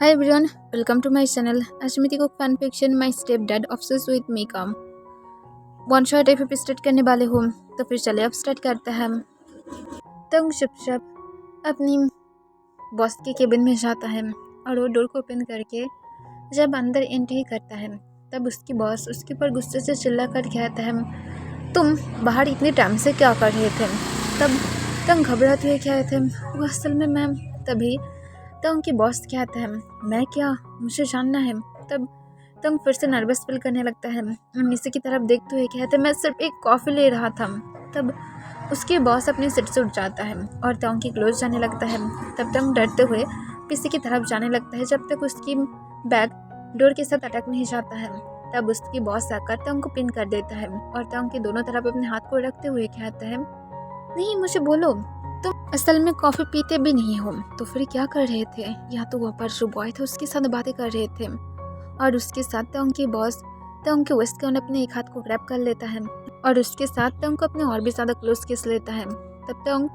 Hi everyone, welcome to my channel. आज मैं को fan fiction my step dad obsessed with me काम one shot F start करने वाले हूँ। तो फिर चले अब स्टार्ट करते हैं। तंग चुपचाप अपनी बॉस के केबिन में जाता है और वो डोर को ओपन करके जब अंदर एंट्री करता है तब उसकी बॉस उसके ऊपर गुस्से से चिल्ला कर कहता है, तुम बाहर इतने टाइम से क्या कर रहे थे। तब तंग घबराते हुए कहते हैं, वो असल में मैम। तभी तंग की बॉस कहता है, मैं क्या, मुझे जानना है। तब तंग फिर से नर्वस फील करने लगता है। नीचे की तरफ देखते हुए कहते हैं, मैं सिर्फ एक कॉफ़ी ले रहा था। तब उसके बॉस अपने सीट से उठ जाता है और तंग की क्लोज जाने लगता है। तब तंग डरते हुए पीछे की तरफ जाने लगता है जब तक उसकी बैग डोर के साथ अटक नहीं जाता है। तब उसकी बॉस आकर तंग को पिन कर देता है और तंग के दोनों तरफ अपने हाथ को रखते हुए कहता है, नहीं मुझे बोलो, तुम असल में कॉफ़ी पीते भी नहीं हो तो फिर क्या कर रहे थे। या तो वहाँ पर जो बॉय था उसके साथ बातें कर रहे थे और उसके साथ तंग की बॉस तंग के वेस्ट के अपने एक हाथ को ग्रैब कर लेता है और उसके साथ तंग को अपने और भी ज़्यादा क्लोज किस लेता है। तब तंग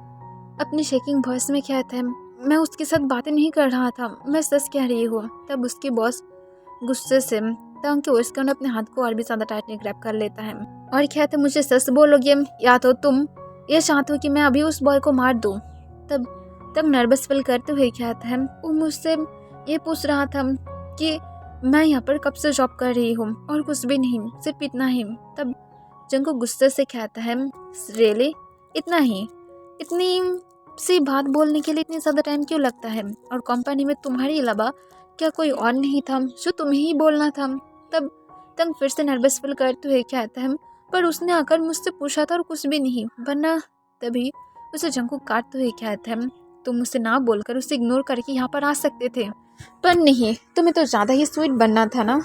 अपनी शेकिंग वॉइस में कहता है, मैं उसके साथ बातें नहीं कर रहा था, मैं सच कह रही हूँ। तब उसकी बॉस गुस्से से तंग के वेस्ट के अपने हाथ को और भी ज़्यादा टाइटली ग्रैब कर लेता है और कहते, मुझे सच बोलोगे या तो तुम ये चाहते हो कि मैं अभी उस बॉय को मार दूँ। तब नर्वस फील करते हुए कहता है, वो मुझसे ये पूछ रहा था कि मैं यहाँ पर कब से जॉब कर रही हूँ और कुछ भी नहीं, सिर्फ इतना ही। तब जंगू गुस्से से कहता है, रियली इतना ही, इतनी सी बात बोलने के लिए इतनी ज़्यादा टाइम क्यों लगता है, और कंपनी में तुम्हारे अलावा क्या कोई और नहीं था जो तुम्हें ही बोलना था। तब फिर से नर्वस फील करते हुए कहता है, पर उसने आकर मुझसे पूछा था और कुछ भी नहीं, वरना। तभी उसे जंगू काटते हुए कहता है, तुम मुझसे ना बोलकर उसे इग्नोर करके यहाँ पर आ सकते थे, पर नहीं, तुम्हें तो ज़्यादा ही स्वीट बनना था ना।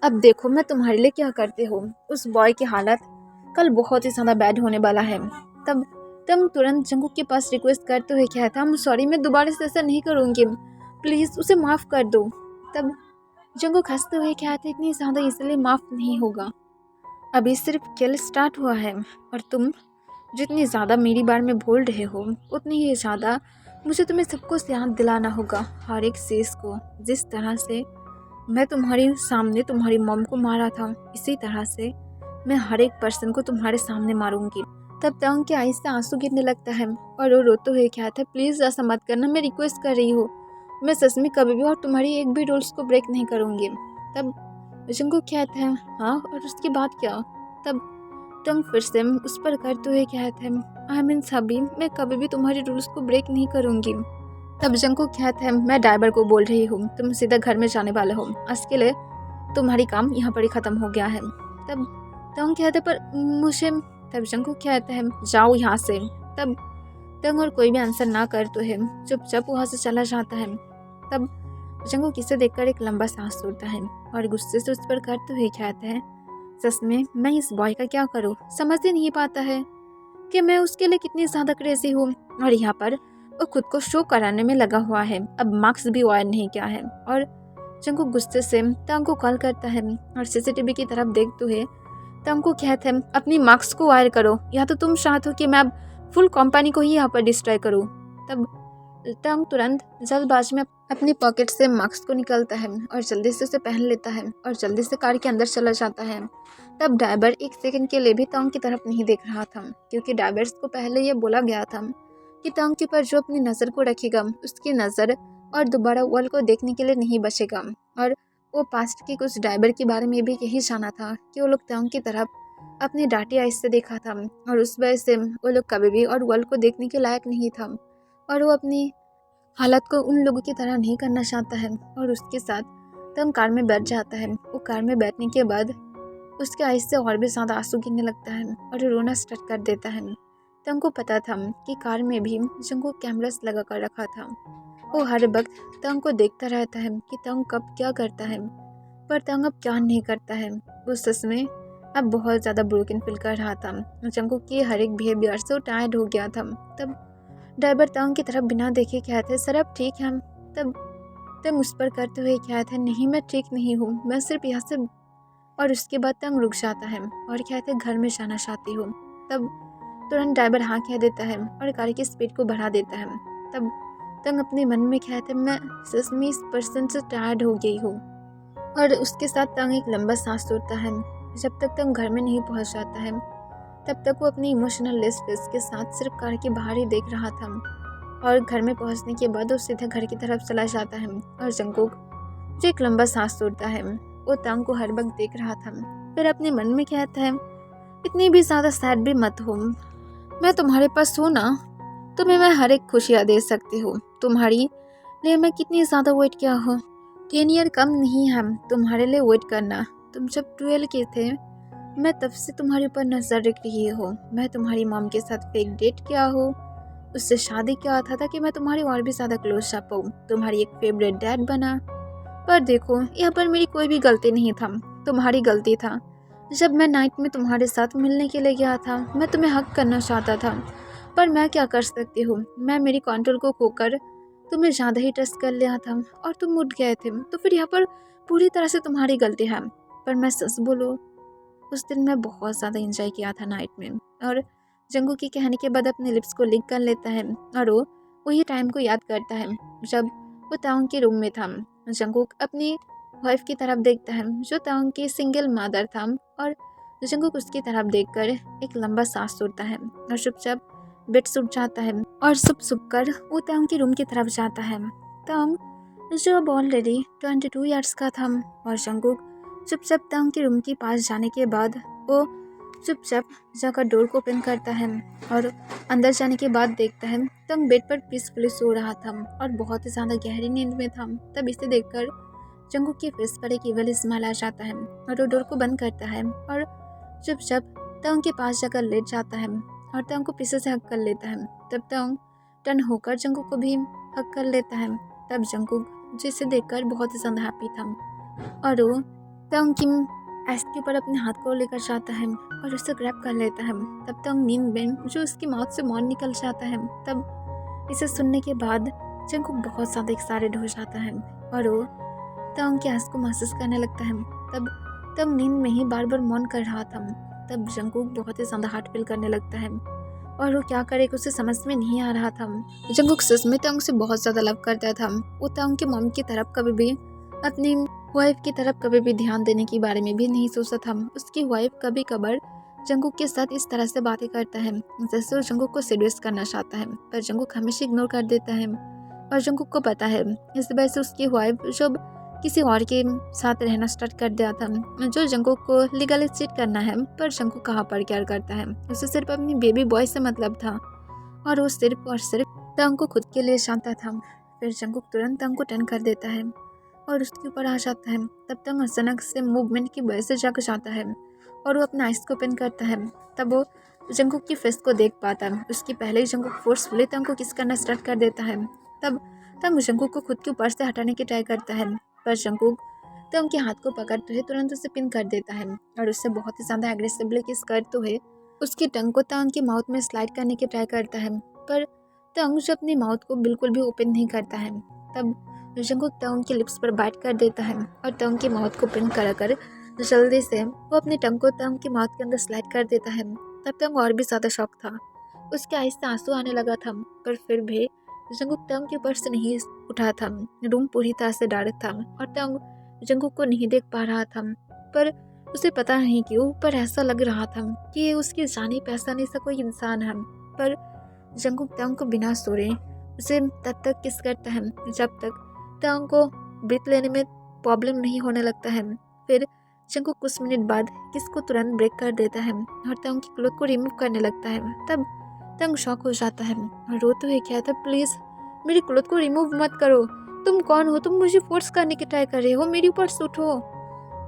अब देखो मैं तुम्हारे लिए क्या करती हूँ। उस बॉय की हालत कल बहुत ही ज़्यादा बैड होने वाला है। तब तुम तुरंत जंगू के पास रिक्वेस्ट करते हुए कहता, हम सॉरी, मैं दोबारा से ऐसा नहीं करूँगी, प्लीज़ उसे माफ़ कर दो। तब जंगू हंसते हुए कहते, इतनी ज़्यादा इसलिए माफ़ नहीं होगा, अभी सिर्फ खेल स्टार्ट हुआ है और तुम जितनी ज़्यादा मेरी बारे में बोल रहे हो उतनी ही ज़्यादा मुझे तुम्हें सब कुछ याद दिलाना होगा, हर एक चीज़ को। जिस तरह से मैं तुम्हारे सामने तुम्हारी मॉम को मारा था, इसी तरह से मैं हर एक पर्सन को तुम्हारे सामने मारूंगी। तब तंग के आईज से आंसू गिरने लगता है और वो रोते हुए कहता है, प्लीज़ ऐसा मत करना, मैं रिक्वेस्ट कर रही हूँ, मैं सच में कभी भी और तुम्हारी एक भी रूल्स को ब्रेक नहीं करूँगी। तब जंगू कहता है, हाँ और उसके बाद क्या। तब तंग फिर से उस पर करते हुए कहता है, आई मीन सभी, मैं कभी भी तुम्हारे रूल्स को ब्रेक नहीं करूँगी। तब जंगू कहता है, मैं ड्राइवर को बोल रही हूँ, तुम सीधा घर में जाने वाले हो, आज के लिए तुम्हारी काम यहाँ पर ही ख़त्म हो गया है। तब तंग कहता है, पर मुझे। तब जंगू कहता है, जाओ यहाँ से। तब तंग और कोई भी आंसर ना करते है चुपचाप वहाँ से चला जाता है। तब जंगू किसे देखकर एक लंबा सांस छोड़ता है और गुस्से से उस पर करते हुए कहता है, सच में मैं इस बॉय का क्या करूँ, समझ ही नहीं पाता है कि मैं उसके लिए कितनी ज़्यादा क्रेजी हूँ, और यहाँ पर वो खुद को शो कराने में लगा हुआ है, अब मार्क्स भी वायर नहीं किया है। और जंगू गुस्से से तंग को कॉल करता है और सीसीटीवी की तरफ देखते हुए तंग को कहते हैं, अपनी मार्क्स को वायर करो, या तो तुम चाहते हो कि मैं अब फुल कंपनी को ही यहाँ पर डिस्ट्रॉय करूँ। तब तंग तुरंत जल्दबाजी में अपनी पॉकेट से मास्क को निकालता है और जल्दी से उसे पहन लेता है और जल्दी से कार के अंदर चला जाता है। तब ड्राइवर एक सेकंड के लिए भी तंग की तरफ नहीं देख रहा था, क्योंकि ड्राइवर्स को पहले ये बोला गया था कि तंग के ऊपर जो अपनी नज़र को रखेगा उसकी नज़र और दोबारा वर्ल्ड को देखने के लिए नहीं बचेगा। और वो पास्ट के कुछ ड्राइवर के बारे में भी यही जाना था कि वो लोग तंग की तरफ अपनी डाटी आइज से देखा था और उस वजह से वो लोग कभी भी और वर्ल्ड को देखने के लायक नहीं था, और वो अपनी हालत को उन लोगों की तरह नहीं करना चाहता है। और उसके साथ तंग कार में बैठ जाता है। वो कार में बैठने के बाद उसके आइज से और भी ज़्यादा आंसू गिरने लगता है और रोना स्टार्ट कर देता है। तंग को पता था कि कार में भी जंगू कैमरास लगा कर रखा था। वो हर वक्त तंग को देखता रहता है कि तंग कब क्या करता है, पर तंग अब क्या नहीं करता है। वो सच में अब बहुत ज़्यादा ब्रोकन फील कर रहा था। जंगू की हर एक बिहेवियर से वो टायर्ड हो गया था। तब ड्राइवर तंग की तरफ बिना देखे कहते, सर अब ठीक है। तब तंग उस पर करते हुए कहते, नहीं मैं ठीक नहीं हूँ, मैं सिर्फ यहाँ से। और उसके बाद तंग रुक जाता है और कहते, घर में जाना चाहती हूँ। तब तुरंत ड्राइवर हाँ कह देता है और गाड़ी की स्पीड को बढ़ा देता है। तब तंग अपने मन में कहता है मैं सच में इस पर्सन से टायर्ड हो गई हूँ। और उसके साथ तंग एक लंबा सांस छोड़ता है। जब तक तंग घर में नहीं पहुँच जाता है तब तक वो अपनी इमोशनल लेस फेस के साथ सिर्फ कार के बाहर ही देख रहा था। और घर में पहुँचने के बाद वो सीधा घर की तरफ चला जाता है और जंगकुक जो एक लंबा सांस छोड़ता है वो तंग को हर वक्त देख रहा था। फिर अपने मन में कहता है इतनी भी ज़्यादा सैड भी मत हो, मैं तुम्हारे पास हूँ ना, तुम्हें मैं हर एक खुशियाँ दे सकती हूँ। तुम्हारी लिए मैं कितनी ज़्यादा वेट किया हूँ, 10 ईयर कम नहीं है तुम्हारे लिए वेट करना। तुम जब 12 के थे मैं तब से तुम्हारे ऊपर नजर रख रही हूँ। मैं तुम्हारी मॉम के साथ फेक डेट किया हूँ, उससे शादी किया था कि मैं तुम्हारी और भी ज़्यादा क्लोज आ पाऊँ, तुम्हारी एक फेवरेट डैड बना। पर देखो यहाँ पर मेरी कोई भी गलती नहीं था, तुम्हारी गलती था। जब मैं नाइट में तुम्हारे साथ मिलने के लिए गया था मैं तुम्हें हक करना चाहता था, पर मैं क्या कर सकती हूँ, मैं मेरी कंट्रोल को खोकर तुम्हें ज़्यादा ही ट्रस्ट कर लिया था और तुम उठ गए थे। तो फिर यहाँ पर पूरी तरह से तुम्हारी गलती है। पर मैं सच बोलूँ उस दिन मैं बहुत ज़्यादा इंजॉय किया था नाइट में। और जंगू की कहने के बाद अपने लिप्स को लिक कर लेता है और वो वही टाइम को याद करता है जब वो ताउंग के रूम में था। जंगूक अपनी वाइफ की तरफ देखता है जो ताउंग की सिंगल मदर था और जंगूक उसकी तरफ देखकर एक लंबा सांस छोड़ता है और चुपचाप बेड से उठ जाता है और सुप कर वो ताउंग के रूम की तरफ जाता है। ताउंग जो अब ऑलरेडी 22 ईयर्स का था और जंगूक चुपचाप ताउंग के रूम के पास जाने के बाद वो चुपचाप जाकर डोर को ओपन करता है और अंदर जाने के बाद देखता है तंग बेड पर पीसफुली सो रहा था और बहुत ही ज़्यादा गहरी नींद में था। तब इसे देखकर जंगूक के फेस पर एक इवल स्माइल आ जाता है और वो डोर को बंद करता है और चुपचाप तंग के पास जाकर लेट जाता है और तंग को पीछे से हक कर लेता है। तब तंग टर्न होकर जंगूक को भी हक कर लेता है। तब जंगूक जिसे देखकर बहुत ही ज़्यादा हैप्पी था और वो तंग की आइस के ऊपर अपने हाथ को लेकर जाता है और उसे ग्रैब कर लेता है। तब तंग नींद में जो उसकी माउथ से मौन निकल जाता है। तब इसे सुनने के बाद जंगूक बहुत ज़्यादा एक्साइटेड हो जाता है और वो तंग की आइस को महसूस करने लगता है। तब तंग नींद में ही बार बार मौन कर रहा था। तब जंगूक बहुत ही ज़्यादा हार्ट फील करने लगता है और वो क्या करे उसे समझ में नहीं आ रहा था। जंगूक सच में तंग से बहुत ज़्यादा लव करता था। वो तंग के मॉम की तरफ कभी भी अपनी वाइफ की तरफ कभी भी ध्यान देने के बारे में भी नहीं सोचा था। उसकी वाइफ कभी कभार जंगूक के साथ इस तरह से बातें करता है जैसे वो जंगूक को सीरियस करना चाहता है, पर जंगूक हमेशा इग्नोर कर देता है और जंगूक को पता है इस वजह से उसकी वाइफ जब किसी और के साथ रहना स्टार्ट कर दिया था जो जंगूक को लीगली चीट करना है। पर जंगूक कहाँ पर केयर करता है, उसे सिर्फ अपनी बेबी बॉय से मतलब था और वो सिर्फ और सिर्फ तंग को खुद के लिए चाहता था। फिर जंगूक तुरंत तंग को टर्न कर देता है और उसके ऊपर आ जाता है। तब तक अचानक से मूवमेंट की वजह से जग जाता है और वो अपना आइस को ओपन करता है। तब वो जंगूक की फेस को देख पाता है। उसके पहले ही जंगूक फोर्सफुली तंग को किस करना स्टार्ट कर देता है। तब तंग जंगूक को खुद के ऊपर से हटाने की ट्राई करता है, पर जंगूक तंग के हाथ को पकड़ते हुए तुरंत उसे पिन कर देता है और उससे बहुत ही ज़्यादा एग्रेसिवली किस करते हुए उसकी टंग को तंग के माउथ में स्लाइड करने की ट्राई करता है। पर तंग जो अपनी माउथ को बिल्कुल भी ओपन नहीं करता है। तब जंगूक तंग के लिप्स पर बाइट कर देता है और तंग के माउथ को पिन कर जल्दी से वो अपनी टंग को तंग के माउथ के अंदर स्लाइड कर देता है। तब तंग और भी ज़्यादा शॉक था, उसके आइस से आंसू आने लगा था, पर फिर भी जंगूक तंग के ऊपर से नहीं उठा था। रूम पूरी तरह से डार्क था और तंग जंगूक को नहीं देख पा रहा था, पर उसे पता नहीं क्यों पर ऐसा लग रहा था कि ये उसकी जानी पहचानी सा कोई इंसान है। पर जंगूक तंग को बिना सोए उसे तब तक किस करता है जब तक तंग को ब्रीथ लेने में प्रॉब्लम नहीं होने लगता है। फिर जंगूक कुछ मिनट बाद किसको तुरंत ब्रेक कर देता है और तंग की क्लोथ को रिमूव करने लगता है। तब तंग शॉक हो जाता है और रोते हुए कहता है प्लीज़ मेरी क्लोथ को रिमूव मत करो, तुम कौन हो, तुम मुझे फोर्स करने की ट्राई कर रहे हो, मेरे ऊपर सूट हो।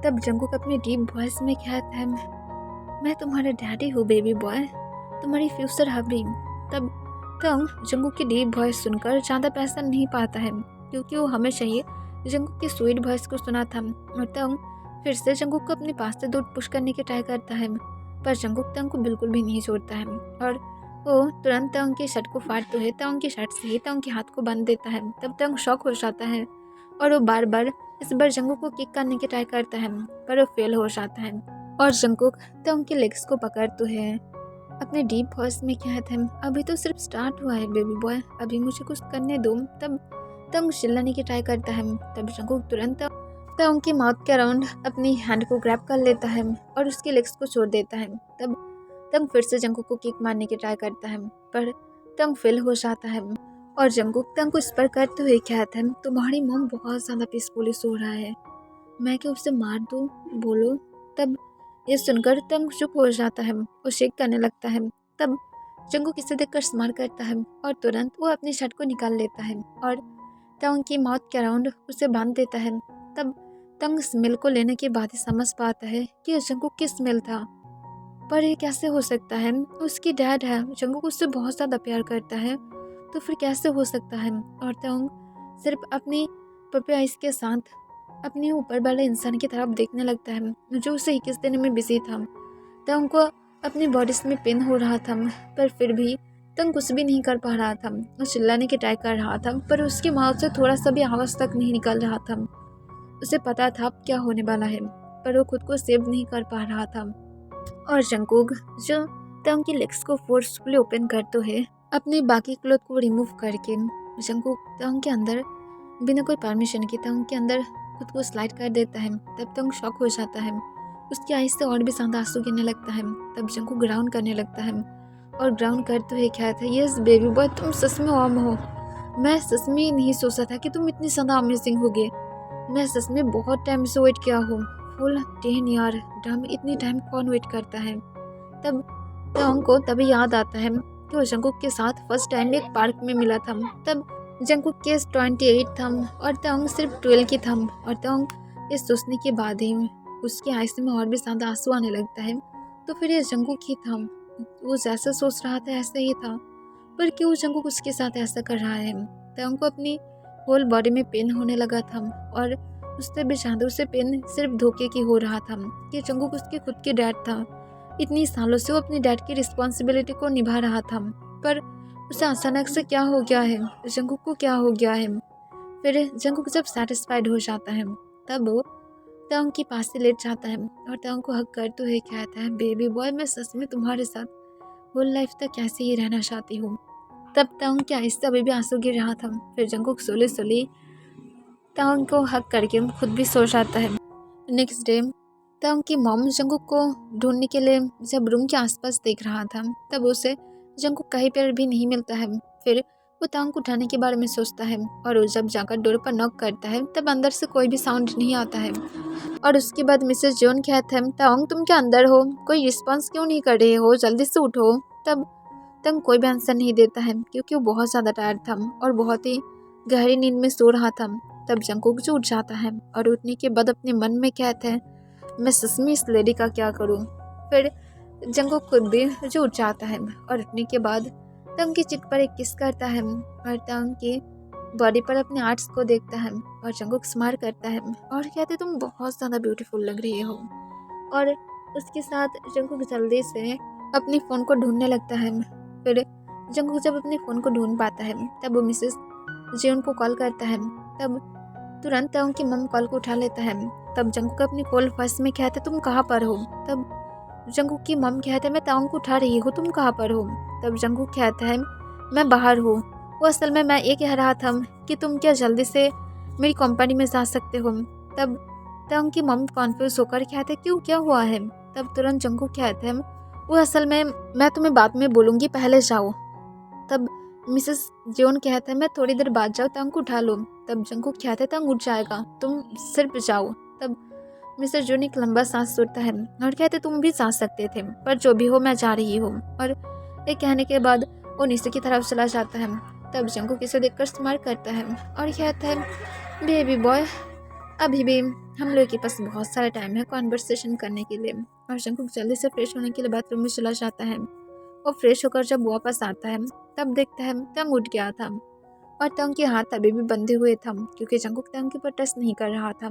तब जंगूक अपनी डीप वॉइस में कहता है मैं तुम्हारा डैडी हूँ बेबी बॉय, तुम्हारी फ्यूचर हबी। तब तंग जंगूक की डीप वॉइस सुनकर ज़्यादा पहचान नहीं पाता है क्योंकि वो हमेशा ही जंगूक की स्वीट वॉइस को सुना था। और तंग फिर से जंगूक को अपने पास से दूर पुश करने की ट्राई करता है, पर जंगूक तंग को बिल्कुल भी नहीं छोड़ता है और वो तुरंत तंग की शर्ट को फाड़ते हुए तंग की शर्ट से ही तंग के हाथ को बांध देता है। तब तंग शॉक हो जाता है और वो बार बार इस बार जंगूक को किक करने की ट्राई करता है, पर वो फेल हो जाता है और जंगूक तंग के लेग्स को पकड़ते हुए अपने डीप वॉइस में कहते हैं, अभी तो सिर्फ स्टार्ट हुआ है बेबी बॉय, अभी मुझे कुछ करने दो। तब तंग चिल्लाने की ट्राई करता है। तब जंगकुक तुरंत तंग की माउथ के अराउंड अपनी हैंड को ग्रैब कर लेता है और उसके लेग्स को छोड़ देता है। तब तंग फिर से जंगकुक को किक मारने की ट्राई करता है, पर तंग फेल हो जाता है और जंगकुक तंग को स्पर करते हुए कहता है, तुम्हारी मॉम बहुत ज़्यादा पीसफुली सो रहा है, मैं क्या उसे मार दूँ, बोलो। तब ये सुनकर तंग चुप हो जाता है और शेक करने लगता है। तब जंगकुक इसे देखकर स्माइल करता है और तुरंत वो अपनी शर्ट को निकाल लेता है और तंग की माउथ के अराउंड उसे बांध देता है। तब तंग स्मेल को लेने के बाद ही समझ पाता है कि ये जंगकुक की स्मेल था, पर ये कैसे हो सकता है, उसकी डैड है, जंगकुक उससे बहुत ज़्यादा प्यार करता है, तो फिर कैसे हो सकता है। और तंग सिर्फ अपनी पपी आइस के साथ अपने ऊपर वाले इंसान की तरफ देखने लगता है जो उसे किस देने में बिजी था। तंग को अपनी बॉडी में पेन हो रहा था, पर फिर भी तंग कुछ भी नहीं कर पा रहा था। वो चिल्लाने की ट्राई कर रहा था, पर उसकी माउथ से थोड़ा सा भी आवाज़ तक नहीं निकल रहा था। उसे पता था अब क्या होने वाला है, पर वो खुद को सेव नहीं कर पा रहा था। और जंगकुक जो तंग की लेग्स को फोर्सफुली ओपन करते हुए अपने बाकी क्लोथ को रिमूव करके जंगकुक तंग के अंदर बिना कोई परमिशन के तंग के अंदर खुद को स्लाइड कर देता है। तब तंग शॉक हो जाता है, उसकी आईज से और भी ज्यादा आंसू गिरने लगता है। तब जंगकुक ग्राउंड करने लगता है और ग्राउंड करते हुए कहता है, यस बेबी बॉय, तुम सच में वार्म हो, मैं सच में नहीं सोचा था कि तुम इतनी ज़्यादा अमेजिंग होगे, मैं सच में बहुत टाइम से वेट किया हूँ, फुल 10 यार, टाइम इतनी टाइम कौन वेट करता है। तब तंग को तभी याद आता है कि वो जंगकुक के साथ फर्स्ट टाइम एक पार्क में मिला था। तब जंगकुक केस 28 था और तंग सिर्फ 12 की था। और तंग ये सोचने के बाद ही उसकी आइस में और भी ज़्यादा आंसू आने लगता है, तो फिर ये जंगकुक ही था, वो जैसे सोच रहा था ऐसे ही था, पर क्यों जंगकुक उसके साथ ऐसा कर रहा है। तंग को अपनी होल बॉडी में पेन होने लगा था और उससे भी ज़्यादा उसे पेन सिर्फ धोखे की हो रहा था कि जंगकुक उसके खुद के डैड था। इतनी सालों से वो अपनी डैड की रिस्पॉन्सिबिलिटी को निभा रहा था, पर उसे अचानक से क्या हो गया है, जंगकुक को क्या हो गया है। फिर जंगकुक जब सेटिस्फाइड हो जाता है तब वो तंग के पास से लेट जाता है और तंग को हग करते हुए कहता है, बेबी बॉय, मैं सच में तुम्हारे साथ होल लाइफ तक ऐसे ही रहना चाहती हूँ। तब तंग के आहिस्ते अभी भी आंसू गिर रहा था। फिर जंगकुक सोले सोले तंग को हग करके खुद भी सो जाता है। नेक्स्ट डे तंग की मॉम जंगकुक को ढूंढने के लिए जब रूम के आसपास देख रहा था तब उसे जंगकुक कहीं पर भी नहीं मिलता है। फिर वो तंग को उठाने के बारे में सोचता है और वो जब जाकर डोर पर नॉक करता है तब अंदर से कोई भी साउंड नहीं आता है। और उसके बाद मिसेस जॉन कहते हैं, तंग तुम क्या अंदर हो, कोई रिस्पॉन्स क्यों नहीं कर रहे हो, जल्दी से उठो। तब तंग कोई भी आंसर नहीं देता है क्योंकि वो बहुत ज़्यादा टायर्ड था और बहुत ही गहरी नींद में सो रहा था। तब जंगकुक जो उठ जाता है और उठने के बाद अपने मन में कहते हैं, मैं सच में इस लेडी का क्या करूं। फिर जंगकुक खुद भी जो उठ जाता है और उठने के बाद तंग की चिक पर एक किस करता है और तंग की बॉडी पर अपने आर्ट्स को देखता है और जंगकुक स्माइल करता है और कहते, तुम बहुत ज़्यादा ब्यूटीफुल लग रही हो। और उसके साथ जंगकुक जल्दी से अपने फ़ोन को ढूंढने लगता है। फिर जंगकुक जब अपने फ़ोन को ढूंढ पाता है तब वो मिसेस जेन को कॉल करता है। तब तुरंत तंग की मम कॉल को उठा लेता है। तब जंगकुक अपनी कॉल फर्स्ट में कहते, तुम कहाँ पर हो। तब जंगकुक की मम कहते, मैं तंग को उठा रही हूँ, तुम कहाँ पर हो। तब जंगकुक कहता है, मैं बाहर हूँ। वो असल में मैं ये कह रहा था कि तुम क्या जल्दी से मेरी कंपनी में जा सकते हो। तब तंग की मम कॉन्फ्यूज होकर कहते, क्यों, क्या हुआ है। तब तुरंत जंगकुक कहते हैं, वो असल में मैं तुम्हें बाद में बोलूँगी, पहले जाओ। तब मिसेस जोन कहते हैं, मैं थोड़ी देर बाद जाओ, तंग को उठा लो। तब जंगकुक कहते, तंग उठ जाएगा, तुम सिर्फ जाओ। तब मिसेस जोन एक लंबा सांस छोड़ता है और कहते, तुम भी जा सकते थे, पर जो भी हो मैं जा रही हूँ। और ये कहने के बाद वो नीचे की तरफ चला जाता है। तब जंगकुक इसे देखकर स्माइल करता है और कहता है, बेबी बॉय, अभी भी हम लोग के पास बहुत सारा टाइम है कॉन्वर्सेशन करने के लिए। और जंगकुक जल्दी से फ्रेश होने के लिए बाथरूम में चला जाता है और फ्रेश होकर जब वापस आता है तब देखता है तंग उठ गया था और तंग के हाथ अभी भी बंधे हुए था क्योंकि जंगकुक तंग के ऊपर टच नहीं कर रहा था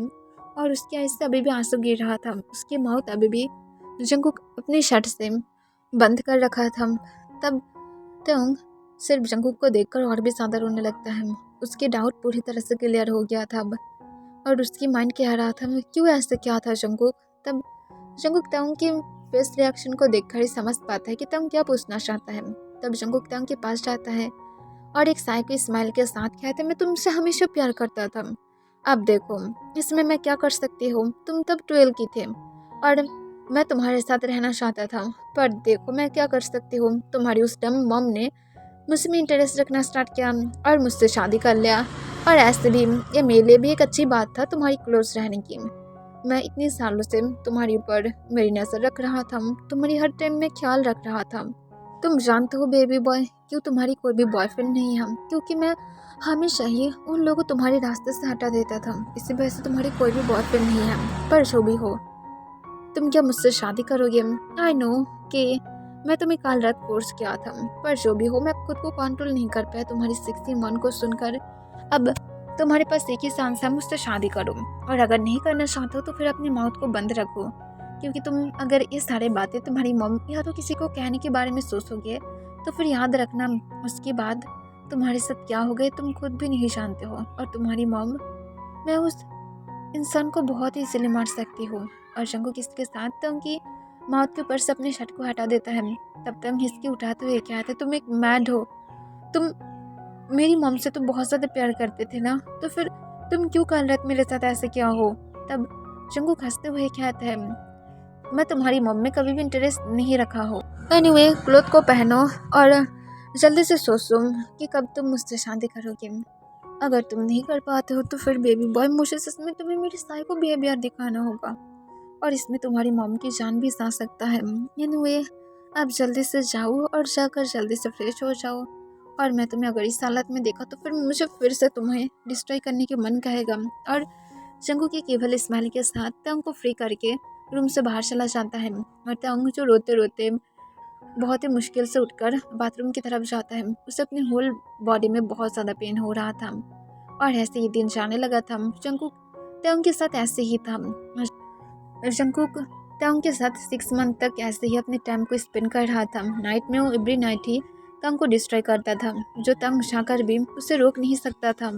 और उसके आईज से अभी भी आंसू गिर रहा था। उसकी माउथ अभी भी जंगकुक अपनी शर्ट से बंद कर रखा था। तब तंग सिर्फ जंगकुक को देखकर और भी ज़्यादा रोने लगता है। उसके डाउट पूरी तरह से क्लियर हो गया था अब और उसकी माइंड कह रहा था, क्यों ऐसे क्या था जंगकुक। तब जंगकुक तंग की फेस रिएक्शन को देखकर ही समझ पाता है कि तंग क्या पूछना चाहता है। तब जंगकुक तंग के पास जाता है और एक साइको स्माइल के साथ कहता है, मैं तुमसे हमेशा प्यार करता था। अब देखो इसमें मैं क्या कर सकती हूँ, तुम तब 12 की थे और मैं तुम्हारे साथ रहना चाहता था, पर देखो मैं क्या कर सकती हूँ। तुम्हारी उस डम मॉम ने मुझसे में इंटरेस्ट रखना स्टार्ट किया और मुझसे शादी कर लिया, और ऐसे भी ये मेरे लिए भी एक अच्छी बात था तुम्हारी क्लोज रहने की। मैं इतने सालों से तुम्हारे ऊपर मेरी नज़र रख रहा था, तुम्हारी हर टाइम में ख्याल रख रहा था। तुम जानते हो बेबी बॉय, क्यों तुम्हारी कोई भी बॉयफ्रेंड नहीं है, क्योंकि मैं हमेशा ही उन लोगों को तुम्हारे रास्ते से हटा देता था, इसी वजह से तुम्हारी कोई भी बॉयफ्रेंड नहीं है। पर जो भी हो, तुम क्या मुझसे शादी करोगे? आई नो कि मैं तुम्हें काल रात फोर्स किया था, पर जो भी हो मैं खुद को कंट्रोल नहीं कर पाया तुम्हारी सेक्सी मन को सुनकर। अब तुम्हारे पास एक ही चांस है, मुझसे शादी करो, और अगर नहीं करना चाहते हो तो फिर अपनी माउथ को बंद रखो, क्योंकि तुम अगर ये सारी बातें तुम्हारी मॉम या तो किसी को कहने के बारे में सोचोगे तो फिर याद रखना उसके बाद तुम्हारे साथ क्या हो गए तुम खुद भी नहीं जानते हो। और तुम्हारी मॉम, मैं उस इंसान को बहुत इजीली मार सकती हूँ। और जंगकुक इसके साथ तंग की माउथ के ऊपर से अपने शर्ट को हटा देता है। तब तंग हिसकी उठाते हुए कहते, तुम एक मैड हो, तुम मेरी मॉम से तो बहुत ज़्यादा प्यार करते थे ना, तो फिर तुम क्यों कल रात मेरे साथ ऐसे क्या हो? तब जंगकुक हंसते हुए कहता है, मैं तुम्हारी मॉम में कभी भी इंटरेस्ट नहीं रखा हो। एनीवे, क्लोथ को पहनो और जल्दी से सोचो कि कब तुम मुझसे शादी करोगे। अगर तुम नहीं कर पाते हो तो फिर बेबी बॉय मुझे सच में तुम्हें मेरी साइको बिहेवियर दिखाना होगा, और इसमें तुम्हारी मॉम की जान भी जा सकता है। एनीवे, आप जल्दी से जाओ और जाकर जल्दी से फ्रेश हो जाओ, और मैं तुम्हें अगर इस हालत में देखा तो फिर मुझे फिर से तुम्हें डिस्ट्रॉय करने के मन कहेगा। और जंगू की केवल स्माइल के साथ तंग को फ्री करके रूम से बाहर चला जाता है, और तंग जो रोते रोते बहुत ही मुश्किल से उठकर बाथरूम की तरफ जाता है। उसे अपनी होल बॉडी में बहुत ज़्यादा पेन हो रहा था, और ऐसे ही दिन जाने लगा था। जंगकुक तंग के साथ ऐसे ही था। जंगकुक तंग के साथ 6 मंथ तक ऐसे ही अपने टाइम को स्पेंड कर रहा था। नाइट में वो एवरी नाइट ही तंग को डिस्ट्रॉय करता था, जो तंग चाहकर भी उसे रोक नहीं सकता था।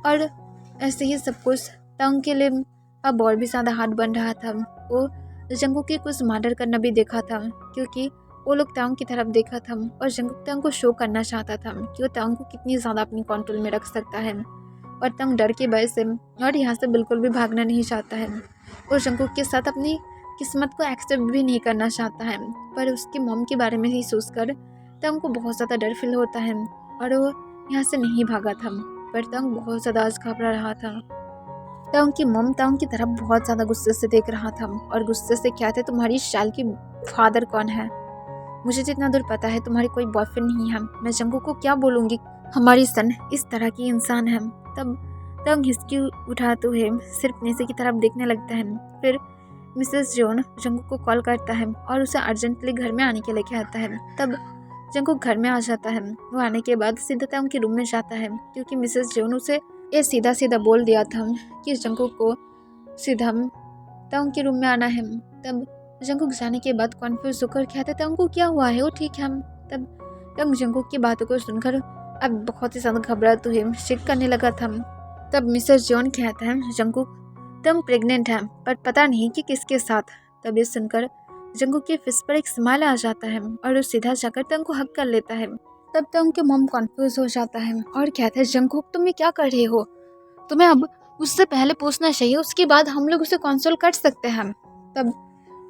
और ऐसे ही सब कुछ तंग के लिए अब और भी ज़्यादा हार्ड बन रहा था। वो जंगकुक की कुछ मर्डर करना भी देखा था, क्योंकि वो लोग तंग की तरफ देखा था, और जंगकुक तंग को शो करना चाहता था कि वो तंग को कितनी ज़्यादा अपनी कंट्रोल में रख सकता है। और तंग डर के वजह से और यहाँ से बिल्कुल भी भागना नहीं चाहता है। वो जंगकुक के साथ अपनी किस्मत को एक्सेप्ट भी नहीं करना चाहता है, पर उसकी मॉम के बारे में ही सोचकर तंग को बहुत ज़्यादा डर फील होता है, और वो यहाँ से नहीं भागा था। पर तंग बहुत ज़्यादा आज घबरा रहा था। तंग की मॉम तंग की तरफ बहुत ज़्यादा गुस्से से देख रहा था, और गुस्से से क्या थे, तुम्हारी शाल की फादर कौन है? मुझे जितना दूर पता है तुम्हारी कोई बॉयफ्रेंड नहीं है। मैं जंगकुक को क्या बोलूँगी, हमारी सन इस तरह की इंसान है। तब तंग हिचकी उठाते हुए सिर्फ नीचे की तरफ देखने लगता है। फिर मिसेस जॉन जंगकुक को कॉल करता है और उसे अर्जेंटली घर में आने के लिए कहता है। तब जंगकुक घर में आ जाता है। वो आने के बाद सीधा तंग के रूम में जाता है, क्योंकि मिसेस जॉन उसे ये सीधा सीधा बोल दिया था कि जंगकुक को सीधा तंग के रूम में आना है। तब जंगकुक जाने के बाद कॉन्फ्यूज होकर कहता, तंग को क्या हुआ है? वो ठीक है। तब तंग जंगकुक की बातों को सुनकर अब बहुत ही ज़्यादा घबराते हुए चेक करने लगा था। तब मिसेस जॉन कहता है, जंगकुक तंग प्रेग्नेंट है, पर पता नहीं कि किसके साथ। तब ये सुनकर जंगकुक के फेस पर एक स्माइल आ जाता है, और वो सीधा जाकर तंग को हक कर लेता है। तब तंग के मॉम कॉन्फ्यूज हो जाता है और कहता है, जंगकुक तुम ये क्या कर रहे हो? तुम्हें अब उससे पहले पूछना चाहिए, उसके बाद हम लोग उसे कंसोल कर सकते हैं। तब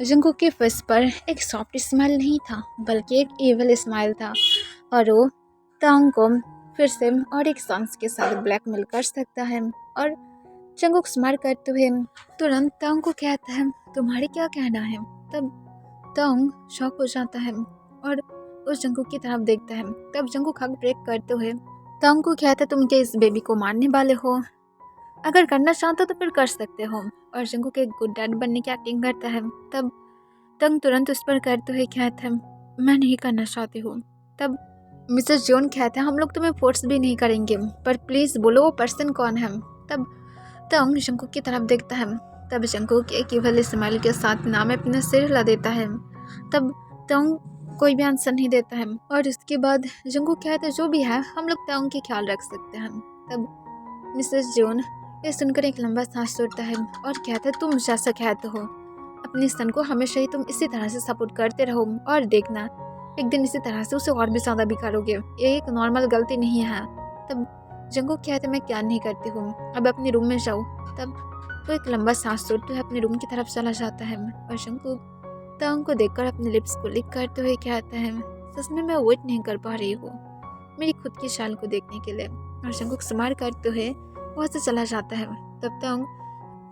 जंगकुक के फेस पर एक सॉफ्ट स्माइल नहीं था, बल्कि एक एविल स्माइल था, और वो तंग को फिर से और एक सांस के साथ ब्लैकमेल कर सकता है। और जंगकुक स्माइल करते हुए तुरंत तंग को कहता है, तुम्हारे क्या कहना है? तब तंग शॉक हो जाता है और उस जंगकुक की तरफ देखता है। तब जंगकुक हक ब्रेक करते हुए तंग को कहता है, तुम क्या इस बेबी को मारने वाले हो? अगर करना चाहते हो तो फिर कर सकते हो। और जंगकुक एक गुड डैड बनने की एक्टिंग करता है। तब तंग तुरंत उस पर करते हुए कहता है, मैं नहीं करना चाहती हूँ। तब मिसेस जॉन कहता है, हम लोग तुम्हें फोर्स भी नहीं करेंगे, पर प्लीज़ बोलो वो पर्सन कौन है? तब तंग जंगकुक की तरफ देखता है। तब जंगकुक एक केवल स्माइल के साथ नाम अपना सिर हिला देता है। तब तंग कोई भी आंसर नहीं देता है, और इसके बाद जंगकुक कहता है, जो भी है हम लोग तंग की ख्याल रख सकते हैं। तब मिसेस जॉन ये सुनकर एक लंबा सांस छोड़ता है और कहता है, तुम जैसा कहते हो, अब अपने सन को हमेशा ही तुम इसी तरह से सपोर्ट करते रहो और देखना एक दिन इसी तरह से उसे और भी ज़्यादा बिगाड़ोगे। ये एक नॉर्मल गलती नहीं है। तब जंगकुक कहते मैं क्या नहीं करती हूँ, अब अपने रूम में जाओ। तब वो एक लंबा सांस छोड़ते हुए अपने रूम की तरफ चला जाता है और जंगकुक तंग को देखकर अपने लिप्स को लिक करते हुए कहता है सच में मैं वेट नहीं कर पा रही हूँ मेरी खुद की शाल को देखने के लिए। और जंगकुक स्माइल करते हुए वहाँ से चला जाता है। तब तंग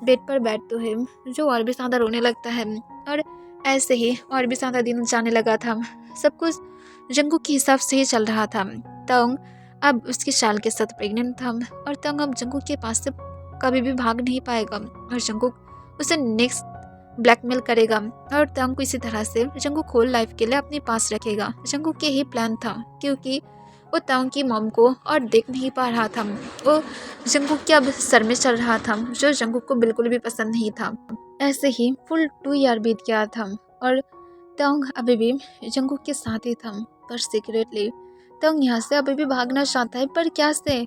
बेड पर बैठते हुए जो और भी ज़्यादा रोने लगता है और ऐसे ही और भी ज़्यादा दिन जाने लगा था। सब कुछ जंगकुक के हिसाब से ही चल रहा था। तंग अब उसकी शाल के साथ प्रेग्नेंट था और तंग अब जंगकुक के पास से कभी भी भाग नहीं पाएगा और जंगकुक उसे नेक्स्ट ब्लैकमेल करेगा और तंग को इसी तरह से जंगकुक होल लाइफ के लिए अपने पास रखेगा। जंगकुक के ही प्लान था क्योंकि वो तंग की मॉम को और देख नहीं पा रहा था। वो जंगकुक के अब सर में चल रहा था जो जंगकुक को बिल्कुल भी पसंद नहीं था। ऐसे ही फुल 2 ईयर बीत गया था और तंग अभी भी जंगकुक के साथ ही था पर सीक्रेटली तंग यहाँ से अभी भी भागना चाहता है पर क्या से।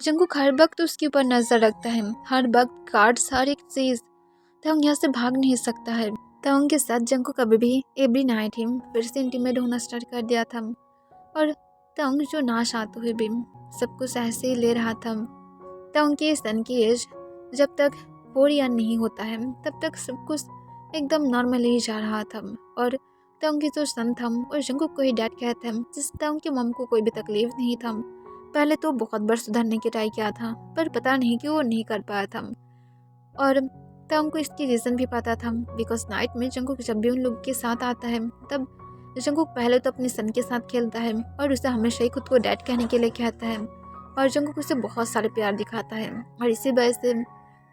जंगकुक हर वक्त उसके ऊपर नजर रखता है, हर वक्त गार्ड्स, हर एक चीज। तंग यहाँ से भाग नहीं सकता है। तंग के साथ जंगकुक कभी भी एवरी नाइट ही फिर से इंटीमेट होना स्टार्ट कर दिया था और तंग जो ना चाहते हुए भी सब कुछ ऐसे ही ले रहा था। तंग के सन की एज जब तक 4 ईयर नहीं होता है तब तक सब कुछ एकदम नॉर्मल ही जा रहा था और तंग की जो सन था और जंगकुक को ही डैड कहते हैं जिससे तंग की मम को कोई भी तकलीफ नहीं था। पहले तो बहुत बार सुधारने की ट्राई किया था पर पता नहीं कि वो नहीं कर पाया था और तंग को इसकी रीज़न भी पता था बिकॉज नाइट में जंगकुक जब भी उन लोगों के साथ आता है तब जंगकुक पहले तो अपने सन के साथ खेलता है और उसे हमेशा ही खुद को डैड कहने के लिए कहता है और जंगकुक उसे बहुत सारे प्यार दिखाता है और इसी वजह से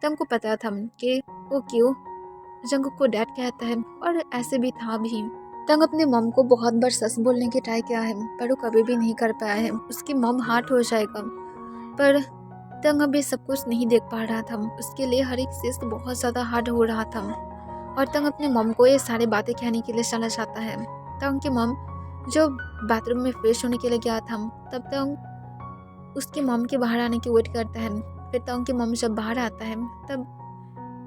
तंग को पता था कि वो क्यों जंगकुक को डैड कहता है और ऐसे भी था भी। तंग अपने मम को बहुत बार सच बोलने की ट्राई किया है पर वो कभी भी नहीं कर पाया है। उसकी मम हार्ट हो जाएगा पर तंग अभी सब कुछ नहीं देख पा रहा था। उसके लिए हर एक चीज़ बहुत ज़्यादा हार्ड हो रहा था और तंग अपने मम को ये सारी बातें कहने के लिए चला जाता है। तंग की मम जो बाथरूम में फ्रेश होने के लिए गया था तब तंग उसकी मम के बाहर आने की वेट करता है। फिर तंग की मम जब बाहर आता है तब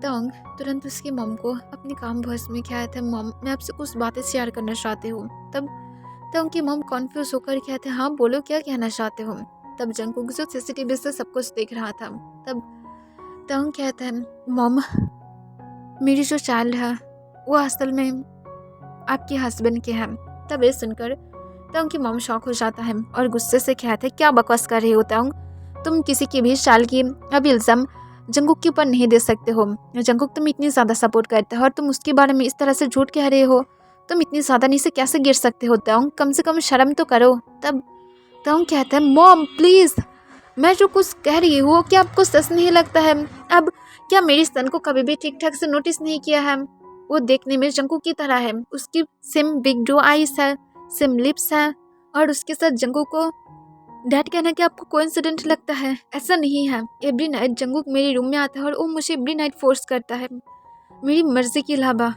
तंग तुरंत उसकी मम को अपनी काम वॉइस में कहता है मम मैं आपसे कुछ बातें शेयर करना चाहती हूँ। तब तंग की मम कॉन्फ्यूज होकर कहते हैं हाँ बोलो क्या कहना चाहते हो। तब जंगकुक जो सीसीटीवी से सब कुछ देख रहा था तब तंग कहता है मम मेरी जो चाइल्ड है वो असल में आपके हस्बैंड के हैं। तब ये सुनकर तंग की मम शॉक हो जाता है और गुस्से से कहते हैं क्या बकवास कर रही हो तंग, तुम किसी की भी चाइल्ड की अब इल्ज़ाम जंगकुक के ऊपर नहीं दे सकते हो। जंगकुक तुम इतनी ज़्यादा सपोर्ट करते हो और तुम उसके बारे में इस तरह से झूठ कह रहे हो। तुम इतनी ज़्यादा नीचे कैसे गिर सकते हो तंग, कम से कम शर्म तो करो। तब तंग कहता है मॉम प्लीज़ मैं जो कुछ कह रही हूँ क्या आपको सच नहीं लगता है। अब क्या मेरी सन को कभी भी ठीक ठाक से नोटिस नहीं किया है। वो देखने में जंगकुक की तरह है, उसकी सेम बिग ब्लू आईज है, सेम लिप्स है और उसके साथ जंगकुक को डैड कहना कि आपको कोइंसिडेंट लगता है। ऐसा नहीं है। एवरी नाइट जंगकुक मेरे रूम में आता है और वो मुझे एवरी नाइट फोर्स करता है मेरी मर्जी के अलावा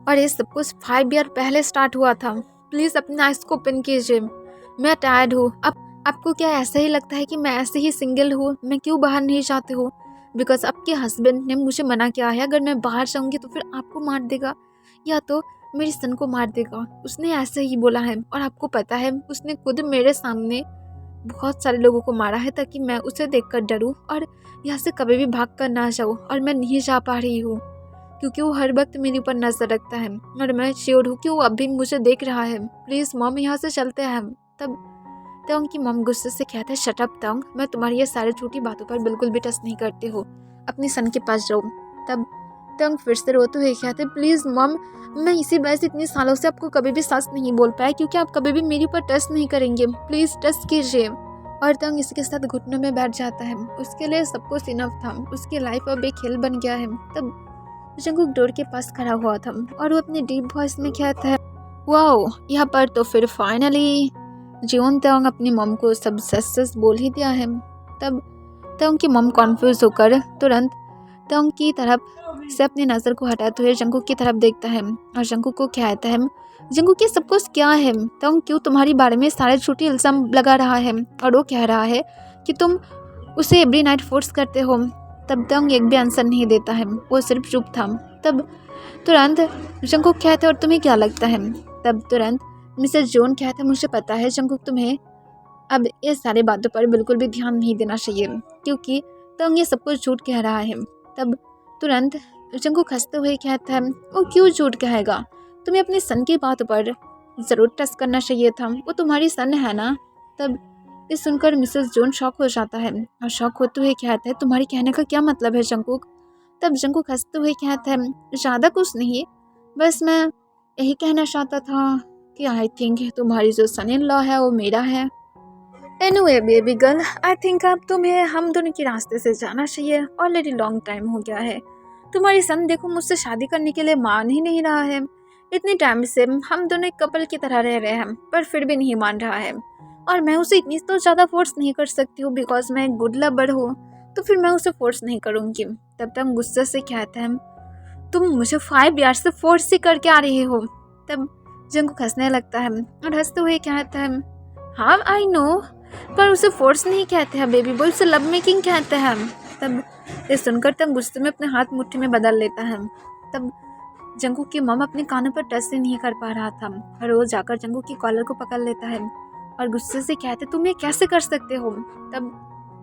और ये सब कुछ 5 ईयर पहले स्टार्ट हुआ था। प्लीज़ अपने आइज को ओपन कीजिए, मैं टायर्ड हूँ। अब आपको क्या ऐसा ही लगता है कि मैं ऐसे ही सिंगल हूँ, मैं क्यों बाहर नहीं जाती हूँ? बिकॉज आपके हस्बैंड ने मुझे मना किया है अगर मैं बाहर जाऊँगी तो फिर आपको मार देगा या तो मेरी सन को मार देगा। उसने ऐसे ही बोला है और आपको पता है उसने खुद मेरे सामने बहुत सारे लोगों को मारा है ताकि मैं उसे देखकर डरूं और यहाँ से कभी भी भाग कर ना जाऊँ और मैं नहीं जा पा रही हूँ क्योंकि वो हर वक्त मेरे ऊपर नजर रखता है और मैं श्योर हूँ कि वो अभी मुझे देख रहा है। प्लीज़ मॉम यहाँ से चलते हैं हम। तब तंग की मॉम गुस्से से कहता है शट अप तंग, मैं तुम्हारी ये सारी छोटी बातों पर बिल्कुल भी टच नहीं करती हो, अपनी सन के पास जाओ। तब तंग फिर से रोते हुए कहते प्लीज़ मॉम मैं इसी वजह से इतने सालों से आपको कभी भी सच नहीं बोल पाया क्योंकि आप कभी भी मेरे ऊपर टच नहीं करेंगे, प्लीज़ टच कीजिए। और तंग इसके साथ घुटनों में बैठ जाता है। उसके लिए सब कुछ इनफ था, उसकी लाइफ अब एक खेल बन गया है। तब जंगकुक डोर के पास खड़ा हुआ था और वो अपनी डीप वॉइस में कहता है वाओ यहाँ पर तो फिर फाइनली जीवन तंग अपनी मम को सब सच बोल ही दिया है। तब तंग की मम कॉन्फ्यूज होकर तुरंत तंग की तरफ से अपनी नज़र को हटाते हुए जंगकुक की तरफ देखता है और जंगकुक को कहता है जंगकुक ये सब कुछ क्या है, तंग क्यों तुम्हारे बारे में सारे झूठी इल्ज़ाम लगा रहा है और वो कह रहा है कि तुम उसे एवरी नाइट फोर्स करते हो। तब तंग एक भी आंसर नहीं देता है, वो सिर्फ चुप था। तब तुरंत जंकुक कहता है और तुम्हें क्या लगता है? तब तुरंत मिसेस जोन कहता है मुझे पता है जंकुक, तुम्हें अब ये सारी बातों पर बिल्कुल भी ध्यान नहीं देना चाहिए क्योंकि तंग ये सब कुछ झूठ कह रहा है। तब तुरंत जंकुक हंसते हुए कहता है वो क्यों झूठ कहेगा, तुम्हें अपने सन की बात पर ज़रूर ट्रस्ट करना चाहिए था, वो तुम्हारी सन है ना। तब ये सुनकर मिसेस जोन शॉक हो जाता है और शॉक होते हुए कहता है तुम्हारे कहने का क्या मतलब है जंकुक? तब जंकुक हंसते हुए कहता है ज़्यादा कुछ नहीं, बस मैं यही कहना चाहता था कि आई थिंक तुम्हारी जो सन इन लॉ है वो मेरा है। Anyway baby girl, I think अब तुम्हें हम दोनों के रास्ते से जाना चाहिए, ऑलरेडी लॉन्ग टाइम हो गया है। तुम्हारी सन देखो मुझसे शादी करने के लिए मान ही नहीं रहा है। इतने टाइम से हम दोनों एक कपल की तरह रह रहे हैं पर फिर भी नहीं मान रहा है, और मैं उसे इतनी तो ज़्यादा फोर्स नहीं कर सकती हूँ बिकॉज मैं गुड लवर हूँ, तो फिर मैं उसे फोर्स नहीं करूँगी। तब तक गुस्से से कहते हैं तुम मुझे 5 ईयर से फोर्स ही करके आ रही हो। तब जंकुक हंसने लगता है और हंसते हुए कहता है हाँ आई नो, पर उसे फोर्स नहीं कहते हैं बेबी बॉय, उसे लव मेकिंग कहते हैं। तब ये सुनकर तब गुस्से में अपने हाथ मुट्ठी में बदल लेता है। तब जंकुक की मम अपने कानों पर टच से नहीं कर पा रहा था और वो जाकर जंकुक की कॉलर को पकड़ लेता है और गुस्से से कहते तुम ये कैसे कर सकते हो। तब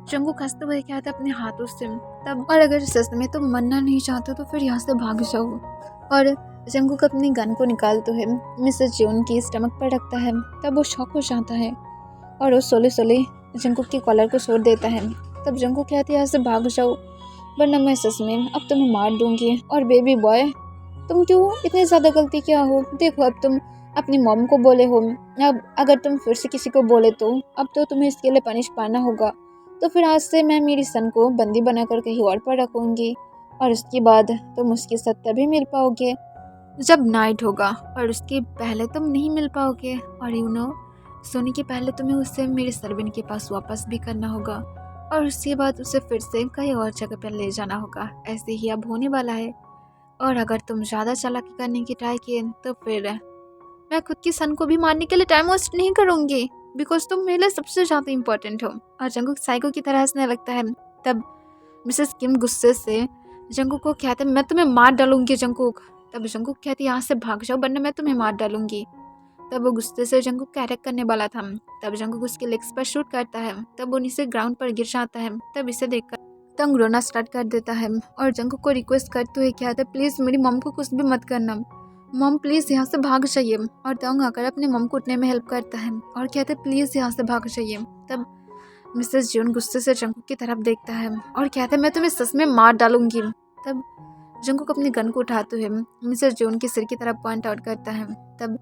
जंकुक हंसते हुए कहता अपने हाथों से तब और अगर सच में तुम मरना नहीं चाहते तो फिर यहाँ से भाग जाओ। और जंकुक अपनी गन को निकालते हुए मिसेस जोन की स्टमक पर रखता है। तब वो शॉक हो जाता है और वो सोले सोले जंकुक की कॉलर को छोड़ देता है। तब जंकुक कहती है यहाँ से भाग जाओ वरना मैं सच में अब तुम्हें मार दूंगी। और बेबी बॉय तुम क्यों इतनी ज़्यादा गलती किया हो, देखो अब तुम अपनी मॉम को बोले हो, अब अगर तुम फिर से किसी को बोले तो अब तो तुम्हें इसके लिए पनिश पाना होगा। तो फिर आज से मैं मेरी सन को बंदी बनाकर कहीं और पर रखूँगी और उसके बाद तुम उसके साथ तभी मिल पाओगे जब नाइट होगा, और उसके पहले तुम नहीं मिल पाओगे। और सोने के पहले तुम्हें उसे मेरे सर्वेंट के पास वापस भी करना होगा और उसके बाद उसे फिर से कहीं और जगह पर ले जाना होगा। ऐसे ही अब होने वाला है, और अगर तुम ज़्यादा चालाकी करने की ट्राई किए तो फिर मैं खुद की सन को भी मारने के लिए टाइम वेस्ट नहीं करूँगी बिकॉज तुम मेरे लिए सबसे ज़्यादा इम्पोर्टेंट हो। और जंकुक साइको की तरह हंसने लगता है। तब मिसेस किम गुस्से से जंकुक को कहते मैं तुम्हें मार डालूंगी जंकुक। तब जंकुक कहती यहाँ से भाग जाओ वरना मैं तुम्हें मार डालूंगी। तब वो गुस्से से जंकुक को अटैक करने वाला था। तब जंकुक उसके लेग्स पर शूट करता है। तब वो नीचे ग्राउंड पर गिर जाता है। तब इसे देखकर तंग रोना स्टार्ट कर देता है और जंकुक को रिक्वेस्ट करते हुए कहता है प्लीज़ मेरी मम को कुछ भी मत करना, मम प्लीज़ यहाँ से भाग जाइए। और तंग आकर अपने मम को उठने में हेल्प करता है और कहते हैं प्लीज़ यहाँ से भाग जाइए। तब मिसेस जोन गुस्से से जंकुक की तरफ देखता है और कहता है मैं तुम्हें सच में मार डालूंगी। तब जंकुक अपनी गन को उठाते हुए मिसेस जोन के सिर की तरफ पॉइंट आउट करता है। तब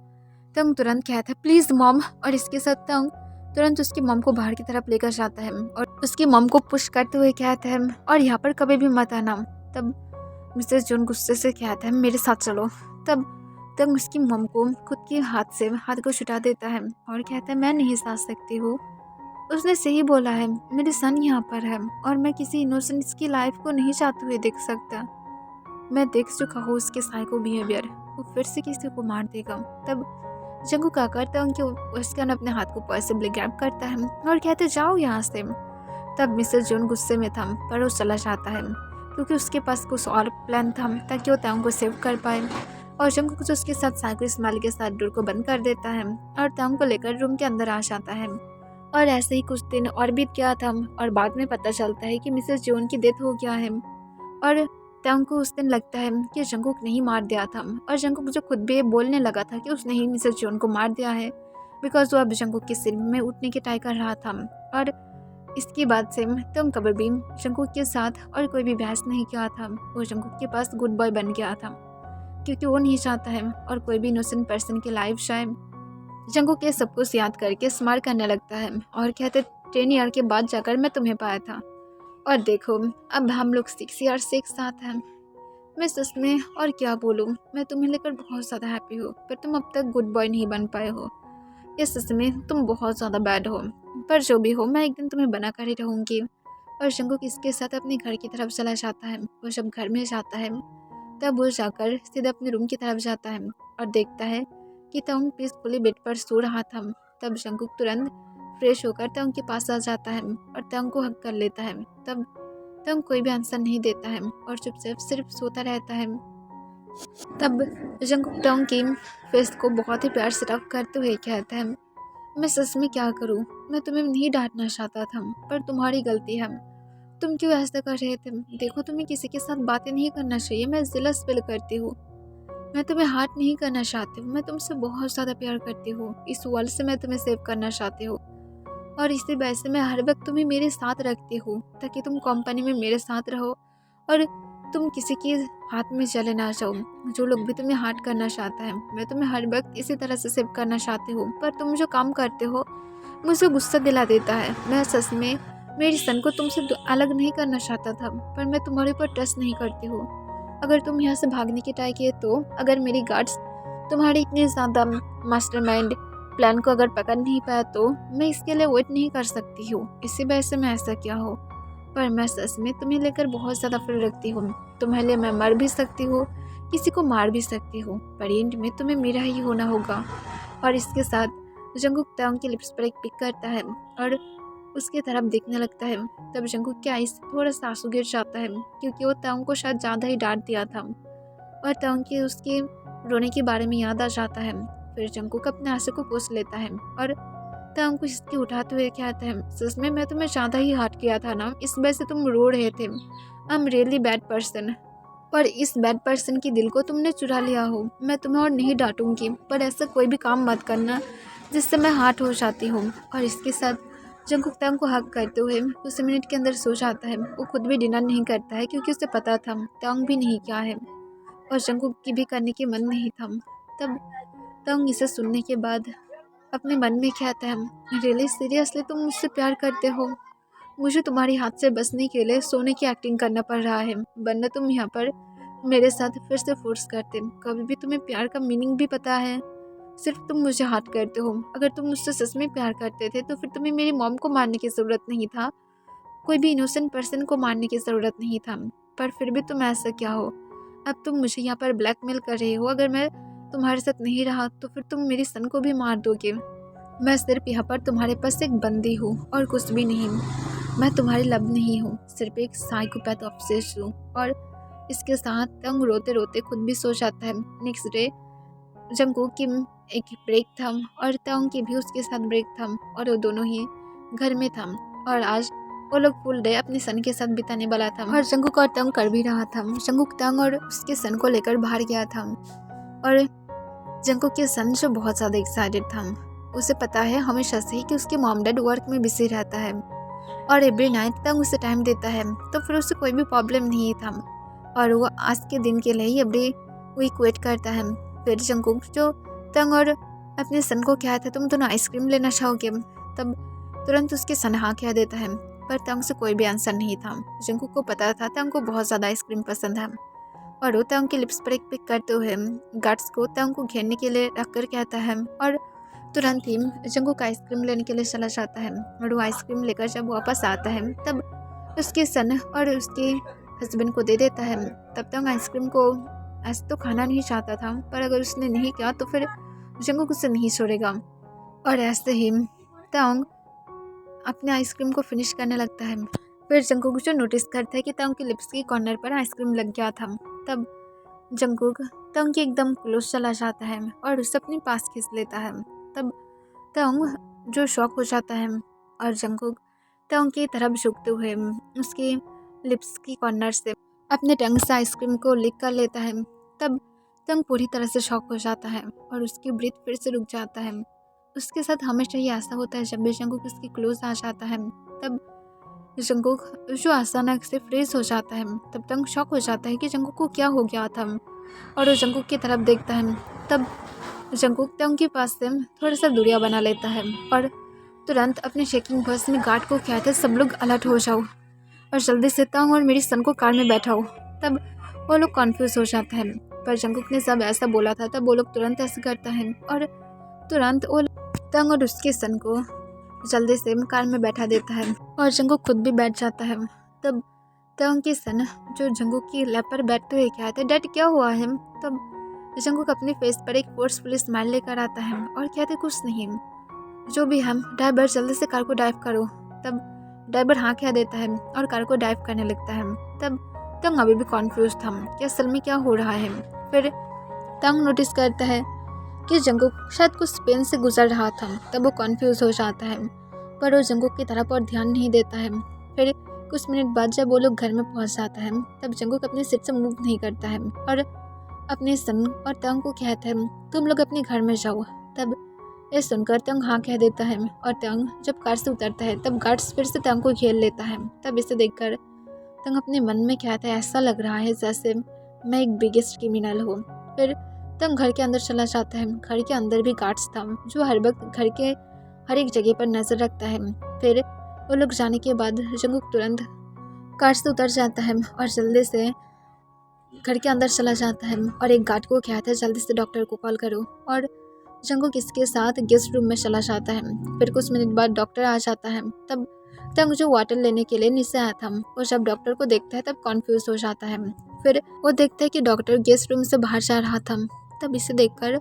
तंग तुरंत कहता है प्लीज़ मॉम, और इसके साथ तंग तुरंत उसकी मॉम को बाहर की तरफ लेकर जाता है और उसकी मॉम को पुश करते हुए कहता है और यहाँ पर कभी भी मत आना। तब मिसेस जोन गुस्से से कहता है मेरे साथ चलो। तब तंग उसकी मॉम को खुद के हाथ से हाथ को छुटा देता है और कहता है मैं नहीं साथ सकती हूँ, उसने सही बोला है, मेरे सन यहाँ पर है और मैं किसी इनोसेंट्स की लाइफ को नहीं चाहते हुए देख सकता। मैं देख चुका हूँ उसके साइको बिहेवियर, वो फिर से किसी को मार देगा। तब जंकुक क्या करता है उनके उसके अपने हाथ को पॉसिबली ग्रैब करता है और कहते जाओ यहाँ से। तब मिसेस जोन गुस्से में था पर वो चला जाता है क्योंकि उसके पास कुछ और प्लान था ताकि वो तांग को सेव कर पाए। और जंकुक उसके साथ साइको स्माइल के साथ डोर को बंद कर देता है और तांग को लेकर रूम के अंदर आ जाता है। और ऐसे ही कुछ दिन और बीत गया था और बाद में पता चलता है कि मिसेस जोन की डेथ हो गया है। और तांग को उस दिन लगता है कि जंकुक नहीं मार दिया था, और जंकुक जो खुद भी बोलने लगा था कि उसने ही मिसेस जोन को मार दिया है बिकॉज वो अब जंकुक के सिर में उठने की ट्राई कर रहा था। और इसके बाद से तुम कभी भी जंकुक के साथ और कोई भी बहस नहीं किया था। वो जंकुक के पास गुड बॉय बन गया था क्योंकि वो नहीं चाहता है और कोई भी इनोसेंट पर्सन की लाइफ जाए। जंकुक ये सब कुछ याद करके स्माइल करने लगता है और कहते 10 ईयर के बाद जाकर मैं तुम्हें पाया था और देखो अब हम लोग 6 ईयर से एक साथ हैं। मैं सच में और क्या बोलूँ, मैं तुम्हें लेकर बहुत ज़्यादा हैप्पी हूँ पर तुम अब तक गुड बॉय नहीं बन पाए हो। ये सच में तुम बहुत ज़्यादा बैड हो, पर जो भी हो मैं एक दिन तुम्हें बना कर ही रहूँगी। और जंकुक इसके साथ अपने घर की तरफ चला जाता है। वो जब घर में जाता है तब वो जाकर सीधे अपने रूम की तरफ जाता है और देखता है कि तंग पीसफुली बेड पर सो रहा था। तब जंकुक तुरंत फ्रेश होकर तंग के पास आ जाता है और तंग को हक कर लेता है। तब तंग कोई भी आंसर नहीं देता है और चुपचाप सिर्फ सोता रहता है। तब जंकुक टोंग की फेस को बहुत ही प्यार से रब करते हुए कहता है, मैं सच में क्या करूँ, मैं तुम्हें नहीं डांटना चाहता था, पर तुम्हारी गलती है। तुम क्यों ऐसा कर रहे थे? देखो, तुम्हें किसी के साथ बातें नहीं करना चाहिए। मैं जेलस फील करती हूँ। मैं तुम्हें हार्ट नहीं करना चाहती हूँ। मैं तुमसे बहुत ज़्यादा प्यार करती हूँ। इस वर्ल्ड से मैं तुम्हें सेव करना चाहती हूँ, और इसी वजह से मैं हर वक्त तुम्हें मेरे साथ रखती हूँ, ताकि तुम कंपनी में मेरे साथ रहो और तुम किसी के हाथ में चले ना जाओ। जो लोग भी तुम्हें हार्ट करना चाहता है, मैं तुम्हें हर वक्त इसी तरह से सेव करना चाहती हूँ, पर तुम जो काम करते हो मुझे गुस्सा दिला देता है। मैं सच में मेरी सन को तुमसे अलग नहीं करना चाहता था, पर मैं तुम्हारे ऊपर ट्रस्ट नहीं करती हूँ। अगर तुम यहाँ से भागने की ट्राई किए तो, अगर मेरी गार्ड्स तुम्हारी इतनी ज़्यादा मास्टरमाइंड प्लान को अगर पकड़ नहीं पाया तो मैं इसके लिए वेट नहीं कर सकती हूँ। इसी वजह से मैं ऐसा किया हो, पर मैं सच में तुम्हें लेकर बहुत ज़्यादा फिक्र रखती हूँ। तुम्हारे लिए मैं मर भी सकती हूँ, किसी को मार भी सकती हूँ, पर एंड में तुम्हें मेरा ही होना होगा। और इसके साथ जंगकुक तांग के लिप्स पर एक पिक करता है और उसकी तरफ देखने लगता है। तब जंगकुक के आईज से थोड़ा सा आंसू गिर जाता है, क्योंकि वो तांग को शायद ज़्यादा ही डांट दिया था, और तांग के उसके रोने के बारे में याद आ जाता है। फिर जंगकुक अपने आंसू को पोंछ लेता है और तांग को इसकी उठाते हुए कहता है, सच में मैं तुम्हें ज़्यादा ही हार्ट किया था ना, इस वजह से तुम रो रहे थे। I am really bad person, पर इस बैड पर्सन की दिल को तुमने चुरा लिया हो। मैं तुम्हें और नहीं डांटूंगी, पर ऐसा कोई भी काम मत करना जिससे मैं हार्ट हो जाती हूँ। और इसके साथ जंगकुक तांग को हक करते हुए उस मिनट के अंदर सो जाता है। वो खुद भी डिनर नहीं करता है, क्योंकि उसे पता था तांग भी नहीं क्या है, और जंगकुक की भी करने की मन नहीं था। तब तांग इसे सुनने के बाद अपने मन में कहता है, रियली सीरियसली तुम मुझसे प्यार करते हो? मुझे तुम्हारे हाथ से बचने के लिए सोने की एक्टिंग करना पड़ रहा है, वरना तुम यहाँ पर मेरे साथ फिर से फोर्स करते। कभी भी तुम्हें प्यार का मीनिंग भी पता है, सिर्फ तुम मुझे हार्ट करते हो। अगर तुम मुझसे सच में प्यार करते थे तो फिर तुम्हें मेरी मॉम को मारने की ज़रूरत नहीं था, कोई भी इनोसेंट पर्सन को मारने की ज़रूरत नहीं था, पर फिर भी तुम ऐसा क्या हो? अब तुम मुझे यहाँ पर ब्लैकमेल कर रहे हो। अगर मैं तुम्हारे साथ नहीं रहा तो फिर तुम मेरी सन को भी मार दोगे। मैं सिर्फ यहाँ पर तुम्हारे पास एक बंदी हूँ और कुछ भी नहीं। मैं तुम्हारी लब नहीं हूँ, सिर्फ एक साइकोपैथ ऑब्सेस्ड हूँ। और इसके साथ तंग रोते रोते खुद भी सो जाता है। नेक्स्ट डे जंगकुक की एक ब्रेक था और तंग की भी उसके साथ ब्रेक था, और वो दोनों ही घर में था। और आज वो लोग फुल डे अपने सन के साथ बिताने वाला था, और जंगकुक और तंग कर भी रहा था। जंगकुक तंग और उसके सन को लेकर बाहर गया था, और जंगकुक के सन जो बहुत ज़्यादा एक्साइटेड था। उसे पता है हमेशा से ही कि उसके मॉम डैड वर्क में बिजी रहता है, और एवरी नाइट तंग उसे टाइम देता है, तो फिर उसे कोई भी प्रॉब्लम नहीं था, और वो आज के दिन के लिए ही एवरी वीक वेट करता है। फिर जंगकुक जो तंग और अपने सन को कहता है, तुम दोनों आइसक्रीम लेना चाहोगे? तब तुरंत उसके सन हाँ कह देता है, पर तंग से कोई भी आंसर नहीं था। जंगकुक को पता था तंग को बहुत ज़्यादा आइसक्रीम पसंद है, और वो तंग के लिप्स पर एक पिक करते हुए गार्ड्स को तंग को घेरने के लिए रखकर कहता है, और तुरंत ही जंगकुक आइसक्रीम लेने के लिए चला जाता है। और वो आइसक्रीम लेकर जब वापस आता है तब उसके सन और उसके हस्बैंड को दे देता है। तब तक आइसक्रीम को ऐसे तो खाना नहीं चाहता था, पर अगर उसने नहीं किया तो फिर जंगकुक उसे नहीं छोड़ेगा। और ऐसे ही तंग अपने आइसक्रीम को फिनिश करने लगता है। फिर जंगकुक जो नोटिस करता है कि तंग के लिप्स के कॉर्नर पर आइसक्रीम लग गया था। तब जंगकुक तंग के एकदम क्लोज चला जाता है और उसे अपने पास खींच लेता है। तब तंग जो शॉक हो जाता है, और जंगकुक तंग की तरफ झुकते हुए उसके लिप्स की कॉर्नर से अपने टंग से आइसक्रीम को लिक कर लेता है। तब तंग पूरी तरह से शॉक हो जाता है और उसकी ब्रीथ फिर से रुक जाता है। उसके साथ हमेशा ही ऐसा होता है, जब भी जंगकुक उसके क्लोज आ जाता है तब जंगकुक जो अचानक से फ्रीज हो जाता है। तब तंग शॉक हो जाता है कि जंगकुक को क्या हो गया था, और वो जंगकुक की तरफ देखता है। तब जंगकुक तंग के पास से थोड़ा सा दूरिया बना लेता है, और तुरंत अपने शेकिंग वॉइस में गार्ड को कहता है, सब लोग अलर्ट हो जाओ और जल्दी से तंग और मेरी सन को कार में बैठाओ। तब वो लोग कन्फ्यूज हो जाते हैं, पर जंगकुक ने सब ऐसा बोला था, तब वो लोग तुरंत ऐसा करता है, और तुरंत वो तंग और उसके सन को जल्दी से कार में बैठा देता है, और जंगकुक खुद भी बैठ जाता है। तब तंग की सन जो जंगकुक की लैप पर बैठते हुए कहते हैं, डैड क्या हुआ है? तब जंगकुक अपने फेस पर एक फोर्सफुल स्माइल लेकर आता है और कहते, कुछ नहीं, जो भी हम ड्राइवर जल्दी से कार को ड्राइव करो। तब ड्राइवर हाँ कह देता है और कार को ड्राइव करने लगता है। तब तंग अभी भी कॉन्फ्यूज था कि असल में क्या हो रहा है। फिर तंग नोटिस करता है कि जंगकुक शायद कुछ पेन से गुजर रहा था। तब वो कॉन्फ्यूज हो जाता है, पर वो जंगकुक की तरफ और ध्यान नहीं देता है। फिर कुछ मिनट बाद जब वो लोग घर में पहुंच जाता है, तब जंगकुक अपने सीट से मूव नहीं करता है और अपने सन और तंग को कहता है, तुम लोग अपने घर में जाओ। तब ये सुनकर तंग हाँ कह देता है और तंग जब कार से उतरता है तब गार्ड्स फिर से तंग को घेर लेता है। तब इसे देखकर तंग अपने मन में कहता है, ऐसा लग रहा है जैसे मैं एक बिगेस्ट क्रिमिनल हूँ। फिर तंग घर के अंदर चला जाता है। घर के अंदर भी गार्ड्स था जो हर वक्त घर के हर एक जगह पर नजर रखता है। फिर वो लोग जाने के बाद जंगकुक तुरंत कार से उतर जाता है और जल्दी से घर के अंदर चला जाता है और एक गार्ड को कहता है, जल्दी से डॉक्टर को कॉल करो। और जंगकुक इसके साथ गेस्ट रूम में चला जाता है। फिर कुछ मिनट बाद डॉक्टर आ जाता है। तब तंग जो वाटर लेने के लिए नीचे आया था और जब डॉक्टर को देखता है तब कॉन्फ्यूज हो जाता है। फिर वो देखता है कि डॉक्टर गेस्ट रूम से बाहर जा रहा था। तब इसे देखकर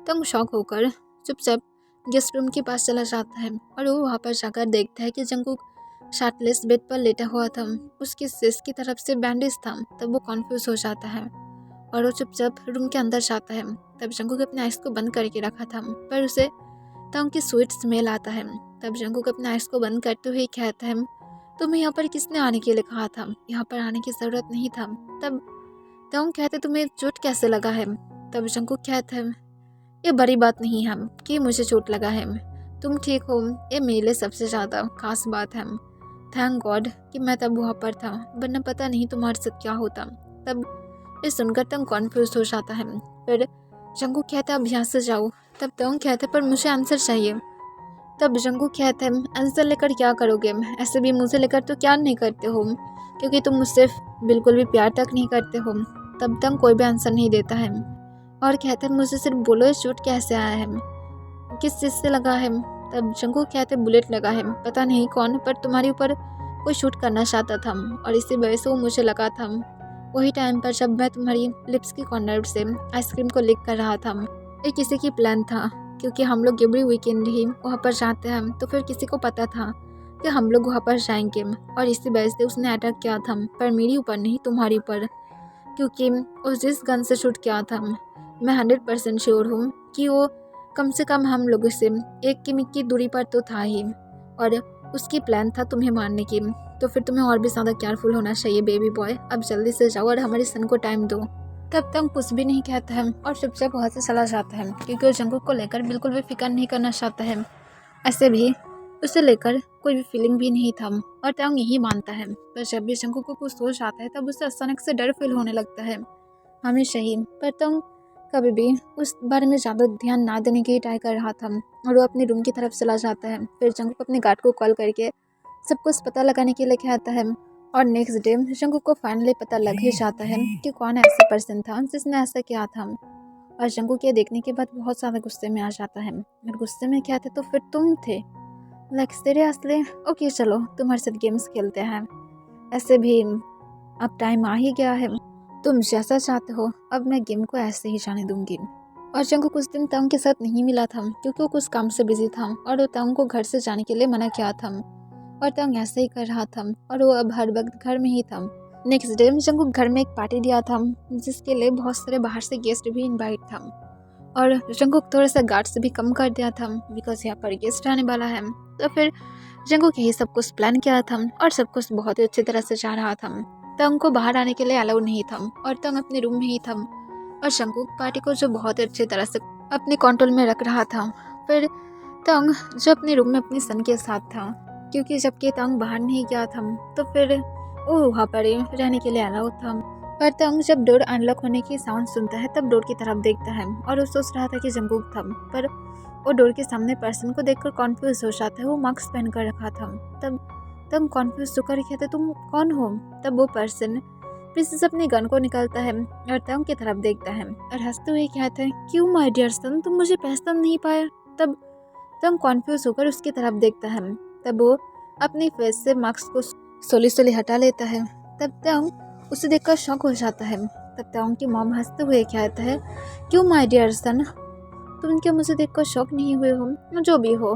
तंग शॉक होकर चुपचाप गेस्ट रूम के पास चला जाता है और वो वहाँ पर जाकर देखता है कि जंगकुक शार्टलेस बेड पर लेटा हुआ था। उसकी सिस की तरफ से बैंडेज था। तब वो कॉन्फ्यूज हो जाता है और वो चुपचाप रूम के अंदर जाता है। तब जंगकुक अपने आइस को बंद करके रखा था, पर उसे तंग की स्वीट स्मेल आता है। तब जंगकुक अपने आइस को बंद करते हुए कहता है, तुम्हें यहाँ पर किसने आने के लिए कहा था? यहाँ पर आने की ज़रूरत नहीं था। तब तंग कहते, तुम्हें चोट कैसे लगा है? तब जंगकुक कहता है, ये बड़ी बात नहीं है कि मुझे चोट लगा है, तुम ठीक हो, ये मेरे लिए सबसे ज़्यादा खास बात है। थैंक गॉड कि मैं तब वहाँ पर था, वरना पता नहीं तुम्हारे साथ क्या होता। तब ये सुनकर तंग कॉन्फ्यूज हो जाता है। फिर जंगकुक कहता है, अब यहाँ से जाओ। तब तंग कहते, पर मुझे आंसर चाहिए। तब जंगकुक कहता है, आंसर लेकर क्या करोगे? ऐसे भी मुझे लेकर तो क्या नहीं करते हो, क्योंकि तुम मुझसे बिल्कुल भी प्यार तक नहीं करते हो। तब तंग कोई भी आंसर नहीं देता है और कहता है, मुझे सिर्फ बोलो, ये चोट कैसे आया है, किस चीज़ से लगा है? तब जंगकुक कहते, बुलेट लगा है, पता नहीं कौन, पर तुम्हारे ऊपर कोई शूट करना चाहता था और इसी वजह से वो मुझे लगा था। वही टाइम पर जब मैं तुम्हारी लिप्स की कॉर्नर से आइसक्रीम को लिक कर रहा था। ये किसी की प्लान था, क्योंकि हम लोग एवरी वीकेंड ही वहाँ पर जाते हैं, तो फिर किसी को पता था कि हम लोग वहाँ पर जाएंगे और इसी वजह से उसने अटैक किया था, पर मेरे ऊपर नहीं, तुम्हारे ऊपर, क्योंकि उस जिस गन से शूट किया था मैं 100% श्योर हूँ कि वो कम से कम हम लोगों से 1 किमी की दूरी पर तो था ही और उसकी प्लान था तुम्हें मारने की। तो फिर तुम्हें और भी ज़्यादा केयरफुल होना चाहिए बेबी बॉय। अब जल्दी से जाओ और हमारे सन को टाइम दो। तब तक कुछ भी नहीं कहता है और चुपचाप वहाँ से चला जाता है, क्योंकि वो जंगकुक को लेकर बिल्कुल भी फिक्र नहीं करना चाहता है। ऐसे भी उसे लेकर कोई भी फीलिंग भी नहीं था और तंग यही मानता है। पर जब भी जंगकुक को कुछ सोच आता है तब उसे अचानक से डर फील होने लगता है, हमेशा ही। पर तंग कभी भी उस बारे में ज़्यादा ध्यान ना देने की ट्राई कर रहा था और वो अपने रूम की तरफ चला जाता है। फिर जंगकुक अपने गार्ड को कॉल करके सब कुछ पता लगाने के लिए कहता है और नेक्स्ट डे जंगकुक को फाइनली पता लग ही जाता है कि कौन ऐसा पर्सन था जिसने ऐसा किया था। और जंगकुक ये देखने के बाद बहुत ज़्यादा गुस्से में आ जाता है और गुस्से में कहते, तो फिर तुम थे? Like seriously? ओके चलो तुम्हारे साथ गेम्स खेलते हैं, ऐसे भी अब टाइम आ ही गया है, तुम जैसा चाहते हो, अब मैं गेम को ऐसे ही जाने दूंगी। और जंगकुक कुछ दिन तंग के साथ नहीं मिला था क्योंकि वो कुछ काम से बिजी था और वो तंग को घर से जाने के लिए मना किया था और तंग ऐसे ही कर रहा था और वो अब हर वक्त घर में ही था। नेक्स्ट डे जंगकुक घर में एक पार्टी दिया था जिसके लिए बहुत सारे बाहर से गेस्ट भी इनवाइट था और जंगकुक थोड़ा सा गार्ड से भी कम कर दिया था बिकॉज यहाँ पर गेस्ट आने वाला है। तो फिर जंगकुक यही सब कुछ प्लान किया था और सब कुछ बहुत ही अच्छी तरह से जा रहा था। तंग को बाहर आने के लिए अलाउ नहीं था और तंग अपने रूम में ही था और जंगकुक पार्टी को जो बहुत अच्छी तरह से अपने कंट्रोल में रख रहा था। फिर तंग जो अपने रूम में अपनी सन के साथ था, क्योंकि जबकि तंग बाहर नहीं गया था तो फिर वो वहाँ पर रहने के लिए अलाउ था। पर तंग जब डोर अनलॉक होने की साउंड सुनता है तब डोर की तरफ देखता है और वो सोच रहा था कि जंगकुक था, पर वो डोर के सामने पर्सन को देखकर कॉन्फ्यूज हो जाता है। वो मास्क पहन कर रखा था। तब तंग कॉन्फ्यूज होकर कहते, तुम कौन हो? तब वो पर्सन पीछे से अपनी गन को निकालता है और तंग की तरफ देखता है और हंसते हुए कहता है, क्यों माय डियर सन, तुम मुझे पहचान नहीं पाया? तब तंग कॉन्फ्यूज होकर उसकी तरफ देखता है। तब वो अपनी फेस से मास्क को सोली हटा लेता है। तब तंग उसे देखकर शॉक हो जाता है। तब तंग की मॉम हंसते हुए कहता है, क्यों माय डियर सन, तुम क्या मुझे देखकर शॉक नहीं हुए हो? जो भी हो,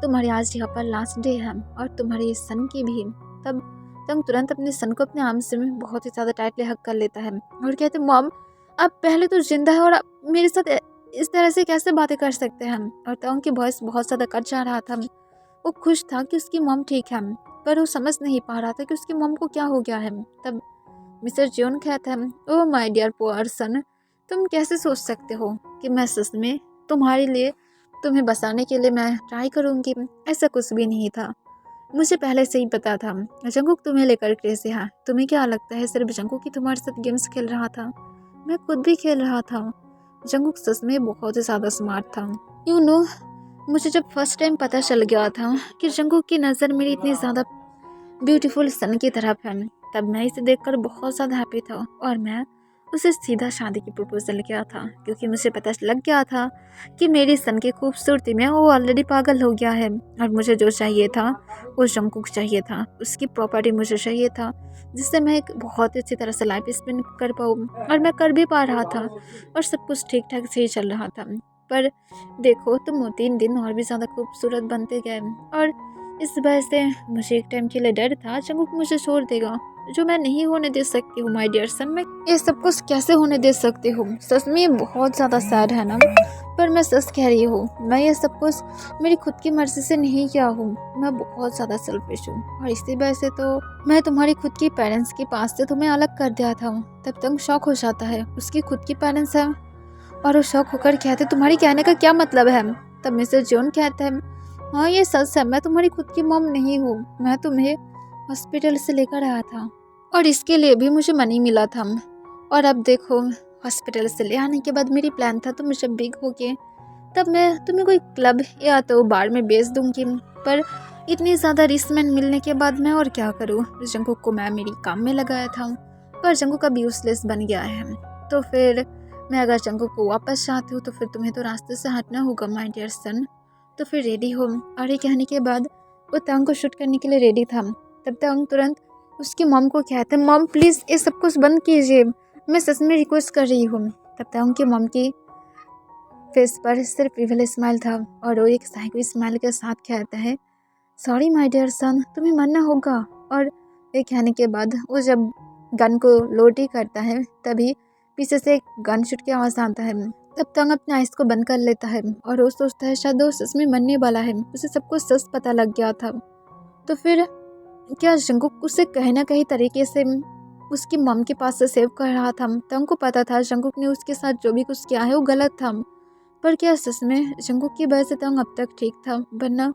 तुम्हारी आज यहाँ पर लास्ट डे है और तुम्हारी सन की भी। तब तंग तुरंत अपने सन को अपने आर्म्स में बहुत ही ज़्यादा टाइटली हग कर लेता है और कहते हैं मॉम आप पहले तो जिंदा है और आप मेरे साथ इस तरह से कैसे बातें कर सकते हैं हम। और तंग की वॉइस बहुत ज़्यादा कट जा रहा था। वो खुश था कि उसकी मॉम ठीक है पर वो समझ नहीं पा रहा था कि उसकी मॉम को क्या हो गया है। तब मिस्टर जॉन कहता है ओह माय डियर पुअर सन, तुम कैसे सोच सकते हो कि मैं सच में तुम्हारे लिए तुम्हें बसाने के लिए मैं ट्राई करूँगी। ऐसा कुछ भी नहीं था, मुझे पहले से ही पता था जंगकुक तुम्हें लेकर क्रेज़ी है। तुम्हें क्या लगता है सिर्फ जंगकुक ही तुम्हारे साथ गेम्स खेल रहा था? मैं खुद भी खेल रहा था। जंगकुक सच में बहुत ही ज़्यादा स्मार्ट था। यू नो मुझे जब फर्स्ट टाइम पता चल गया था कि जंगकुक की नज़र मेरी इतनी ज़्यादा ब्यूटीफुल सन की तरफ है, तब मैं इसे देखकर बहुत ज़्यादा हैप्पी था और मैं उसे सीधा शादी की प्रपोजल किया था क्योंकि मुझे पता लग गया था कि मेरी सन की खूबसूरती में वो ऑलरेडी पागल हो गया है और मुझे जो चाहिए था वो जंगकुक चाहिए था, उसकी प्रॉपर्टी मुझे चाहिए था जिससे मैं एक बहुत अच्छी तरह से लाइफ स्पेंड कर पाऊँ। और मैं कर भी पा रहा था और सब कुछ ठीक ठाक से ही चल रहा था। पर देखो तुम 3 दिन और भी ज़्यादा खूबसूरत बनते गए और इस वजह से मुझे एक टाइम के लिए डर था जंगकुक मुझे छोड़ देगा, जो मैं नहीं होने दे सकती हूँ माय डियर सन। मैं ये सब कुछ कैसे होने दे सकती हूँ? सच में ये बहुत ज़्यादा सैड है ना, पर मैं सच कह रही हूँ, मैं ये सब कुछ मेरी खुद की मर्जी से नहीं किया हूँ। मैं बहुत ज़्यादा सेल्फिश हूँ और इसी वजह से तो मैं तुम्हारी खुद की पेरेंट्स के पास से तुम्हें अलग कर दिया था। तब तक शौक हो जाता है, उसकी खुद की पेरेंट्स है और वो शौक होकर कहते तुम्हारी कहने का क्या मतलब है। तब मिस्टर जॉन कहता है हाँ ये सच है, मैं तुम्हारी खुद की मॉम नहीं हूँ, मैं तुम्हें हॉस्पिटल से लेकर आया था और इसके लिए भी मुझे मनी मिला था। और अब देखो हॉस्पिटल से ले आने के बाद मेरी प्लान था तुम जब बिग हो गए तब मैं तुम्हें कोई क्लब या तो बार में बेच दूंगी, पर इतनी ज़्यादा रिस्क मिलने के बाद मैं और क्या करूँ। जंगकुक को मैं मेरी काम में लगाया था पर जंगकुक अब यूजलेस बन गया है, तो फिर मैं अगर जंगकुक को वापस चाहती हूँ तो फिर तुम्हें तो रास्ते से हटना होगा माय डियर सन। तो फिर रेडी हो। और ये कहने के बाद वो तंग को शूट करने के लिए रेडी था। तब तंग तुरंत उसकी मॉम को कहते हैं मॉम प्लीज़ ये सब कुछ बंद कीजिए, मैं सच में रिक्वेस्ट कर रही हूँ। तब तंग की मॉम की फेस पर सिर्फ इविल स्माइल था और वो एक साइको स्माइल के साथ कहता है सॉरी माय डियर सन, तुम्हें मानना होगा। और ये कहने के बाद वो जब गन को लोड ही करता है तभी पीछे से एक गन शूट की आवाज़ आता है। तब तंग अपने आइस को बंद कर लेता है और वो सोचता है शायद वो सच में मरने वाला है, उसे सब कुछ सच पता लग गया था। तो फिर क्या जंगकुक उसे कहीं ना कहीं तरीके से उसकी मम के पास से सेव कर रहा था। तंग को पता था जंगकुक ने उसके साथ जो भी कुछ किया है वो गलत था, पर क्या सच में जंगकुक की वजह से तंग अब तक ठीक था, वरना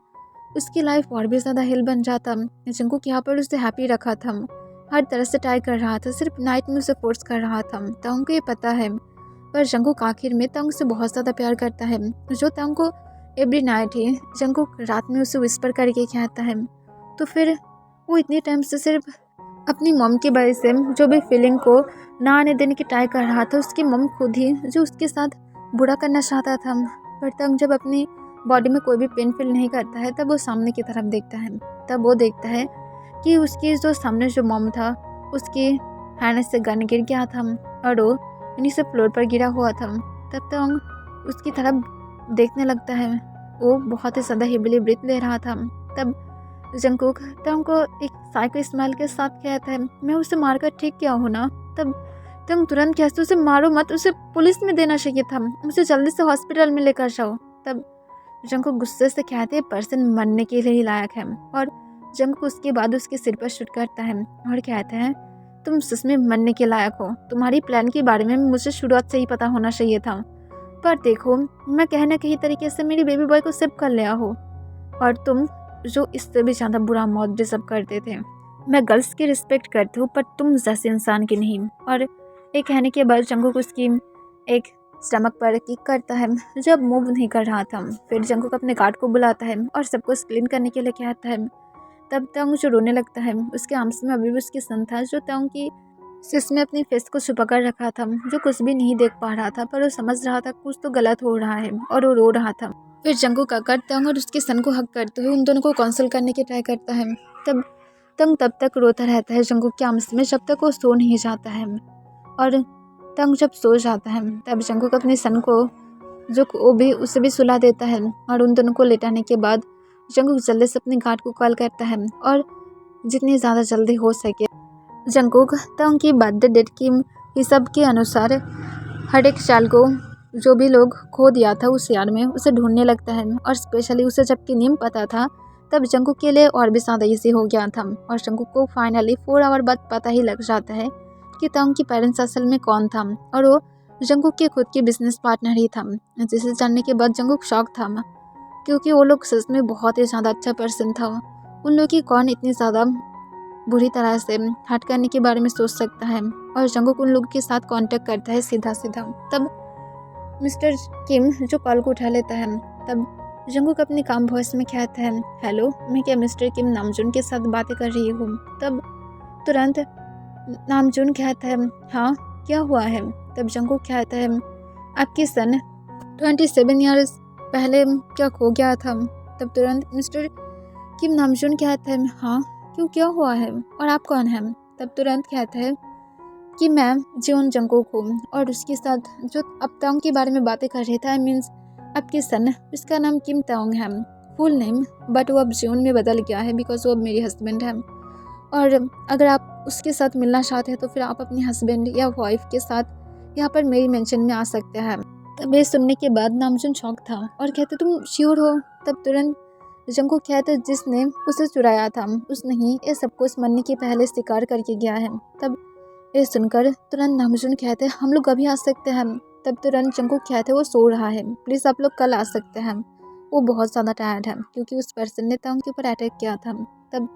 उसकी लाइफ और भी ज़्यादा हिल बन जाता। जंगकुक यहाँ पर उसे हैप्पी रखा था, हर तरह से ट्राई कर रहा था, सिर्फ नाइट में उसे फोर्स कर रहा था। तंग को ये पता है, पर जंगकुक आखिर में तंग से बहुत ज़्यादा प्यार करता है, जो तंग को एवरी नाइट ही जंगकुक रात में उसे विस्पर करके कहता है। तो फिर वो इतने टाइम से सिर्फ अपनी मम की वजह से जो भी फीलिंग को ना आने देने की ट्राई कर रहा था, उसकी मम खुद ही जो उसके साथ बुरा करना चाहता था। पर तंग जब अपनी बॉडी में कोई भी पेन फील नहीं करता है तब वो सामने की तरफ देखता है। तब वो देखता है कि उसकी जो सामने जो मम था उसकी हैंड से गन गिर गया था और वो नीचे फ्लोर पर गिरा हुआ था। तब तंग उसकी तरफ देखने लगता है, वो बहुत ही ज़्यादा हेविली ब्रीथ ले रहा था। तब जंगकुक तंग को एक साइको स्माइल के साथ कहता है मैं उसे मारकर ठीक किया हूँ ना। तब तंग तुरंत कहते उसे मारो मत, उसे पुलिस में देना चाहिए था, उसे जल्दी से हॉस्पिटल में लेकर जाओ। तब जंगकुक गुस्से से कहते हैं पर्सन मरने के लिए ही लायक है। और जंगकुक उसके बाद उसके सिर पर शूट करता है और कहता है तुम सच में मरने के लायक हो, तुम्हारी प्लान के बारे में मुझे शुरुआत से ही पता होना चाहिए था, पर देखो मैं कहीं ना कहीं तरीके से मेरी बेबी बॉय को सेव कर लिया हो और तुम जो इससे भी ज़्यादा बुरा मौत डिजर्व करते थे। मैं गर्ल्स की रिस्पेक्ट करती हूँ पर तुम जैसे इंसान की नहीं। और एक कहने के बाद जंगकुक उसकी एक स्टमक पर किक करता है जब मूव नहीं कर रहा था। फिर जंगकुक अपने गार्ड को बुलाता है और सब कुछ क्लीन करने के लिए कहता है। तब तंग जो रोने लगता है, उसके आर्म्स में अभी भी उसकी सन था जो तंग की सिस में अपनी फेस को छुपा कर रखा था, जो कुछ भी नहीं देख पा रहा था, पर वो समझ रहा था कुछ तो गलत हो रहा है और वो रो रहा था। फिर जंगकुक आकर तंग और उसके सन को हक करते हुए उन दोनों को काउंसिल करने की ट्राई करता है। तब तंग तब तक रोता रहता है जंगकुक के आर्म्स में जब तक वो सो नहीं जाता है। और तंग जब सो जाता है तब जंगकुक अपने सन को जो वो भी उसे भी सुला देता है और उन दोनों को लेटाने के बाद जंगकुक जल्दी से अपने गार्ड को कॉल करता है और जितनी ज़्यादा जल्दी हो सके। जंगकुक तंग की बर्थडे डेट की हिसाब के अनुसार हर एक साल को जो भी लोग खो दिया था उस यार में उसे ढूंढने लगता है, और स्पेशली उसे जबकि नेम पता था तब जंगकुक के लिए और भी ज़्यादा इजी हो गया था। और जंगकुक को फाइनली 4 आवर बाद पता ही लग जाता है कि तंग की पेरेंट्स असल में कौन था, और वो जंगकुक के खुद के बिजनेस पार्टनर ही था। जिसे जानने के बाद जंगकुक शॉक था, क्योंकि वो लोग सच में बहुत ही ज़्यादा अच्छा पर्सन था। उन लोग की कौन इतनी ज़्यादा बुरी तरह से हर्ट करने के बारे में सोच सकता है, और जंगकुक उन लोगों के साथ कांटेक्ट करता है सीधा सीधा। तब मिस्टर किम जो कॉल को उठा लेता है, तब जंगकुक अपने काम वॉइस में कहता है, हेलो, मैं क्या मिस्टर किम नामजून के साथ बातें कर रही हूँ। तब तुरंत नामजून कहता है, हाँ क्या हुआ है। तब जंगकुक कहता है, आपकी सन 27 ईयर्स पहले क्या खो गया था। तब तुरंत मिस्टर किम नामजून कहता है, हाँ क्यों, क्या हुआ है और आप कौन हैं। तब तुरंत कहता है कि मैं जियोन जंगकुक हूँ, और उसके साथ जो अब तांग के बारे में बातें कर रहे थे, आई मीन्स आपके सन, इसका नाम किम तांग है फुल नेम, बट वो अब जियोन में बदल गया है बिकॉज वो अब मेरी हस्बैंड है। और अगर आप उसके साथ मिलना चाहते हैं तो फिर आप अपने हस्बैंड या वाइफ के साथ यहाँ पर मेरी मेंशन में आ सकते हैं। तब ये सुनने के बाद नामजून शॉक था और कहते, तुम श्योर हो। तब तुरंत जंगकुक कहते, जिसने उसे चुराया था उसने ही ये सब कुछ मरने के पहले स्वीकार करके गया है। तब ये सुनकर तुरंत नामजून कहते, हम लोग अभी आ सकते हैं। तब तुरंत जंगकुक कहते, वो सो रहा है, प्लीज़ आप लोग कल आ सकते हैं, वो बहुत ज़्यादा टायर्ड है क्योंकि उस पर्सन ने तांग के ऊपर अटैक किया था। तब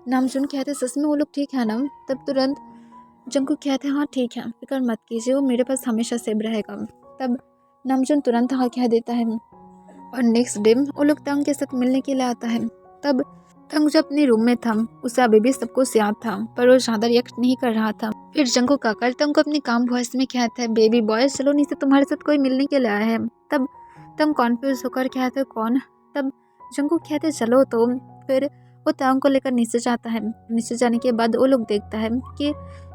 नामजून कहते, सच में वो लोग ठीक है ना। तब तुरंत जंगकुक कहते, हाँ ठीक है, फिक्र मत कीजिए, वो मेरे पास हमेशा सेफ रहेगा। तब नामजून तुरंत हाँ कह देता है, और नेक्स्ट डे वो लोग तंग के साथ मिलने के लिए आता है। तब तंग जो अपने रूम में था उसे अभी भी सब कुछ याद था, पर वो ज़्यादा रिएक्ट नहीं कर रहा था। फिर जंगकुक आकर तंग को अपने काम वॉइस में कहता है, बेबी बॉय चलो नीचे, तुम्हारे साथ कोई मिलने के लिए आया है। तब तंग कॉन्फ्यूज होकर कहते, कौन। तब जंगकुक कहते, चलो। तो फिर वो तंग को लेकर नीचे जाता है। नीचे जाने के बाद वो लोग देखता है कि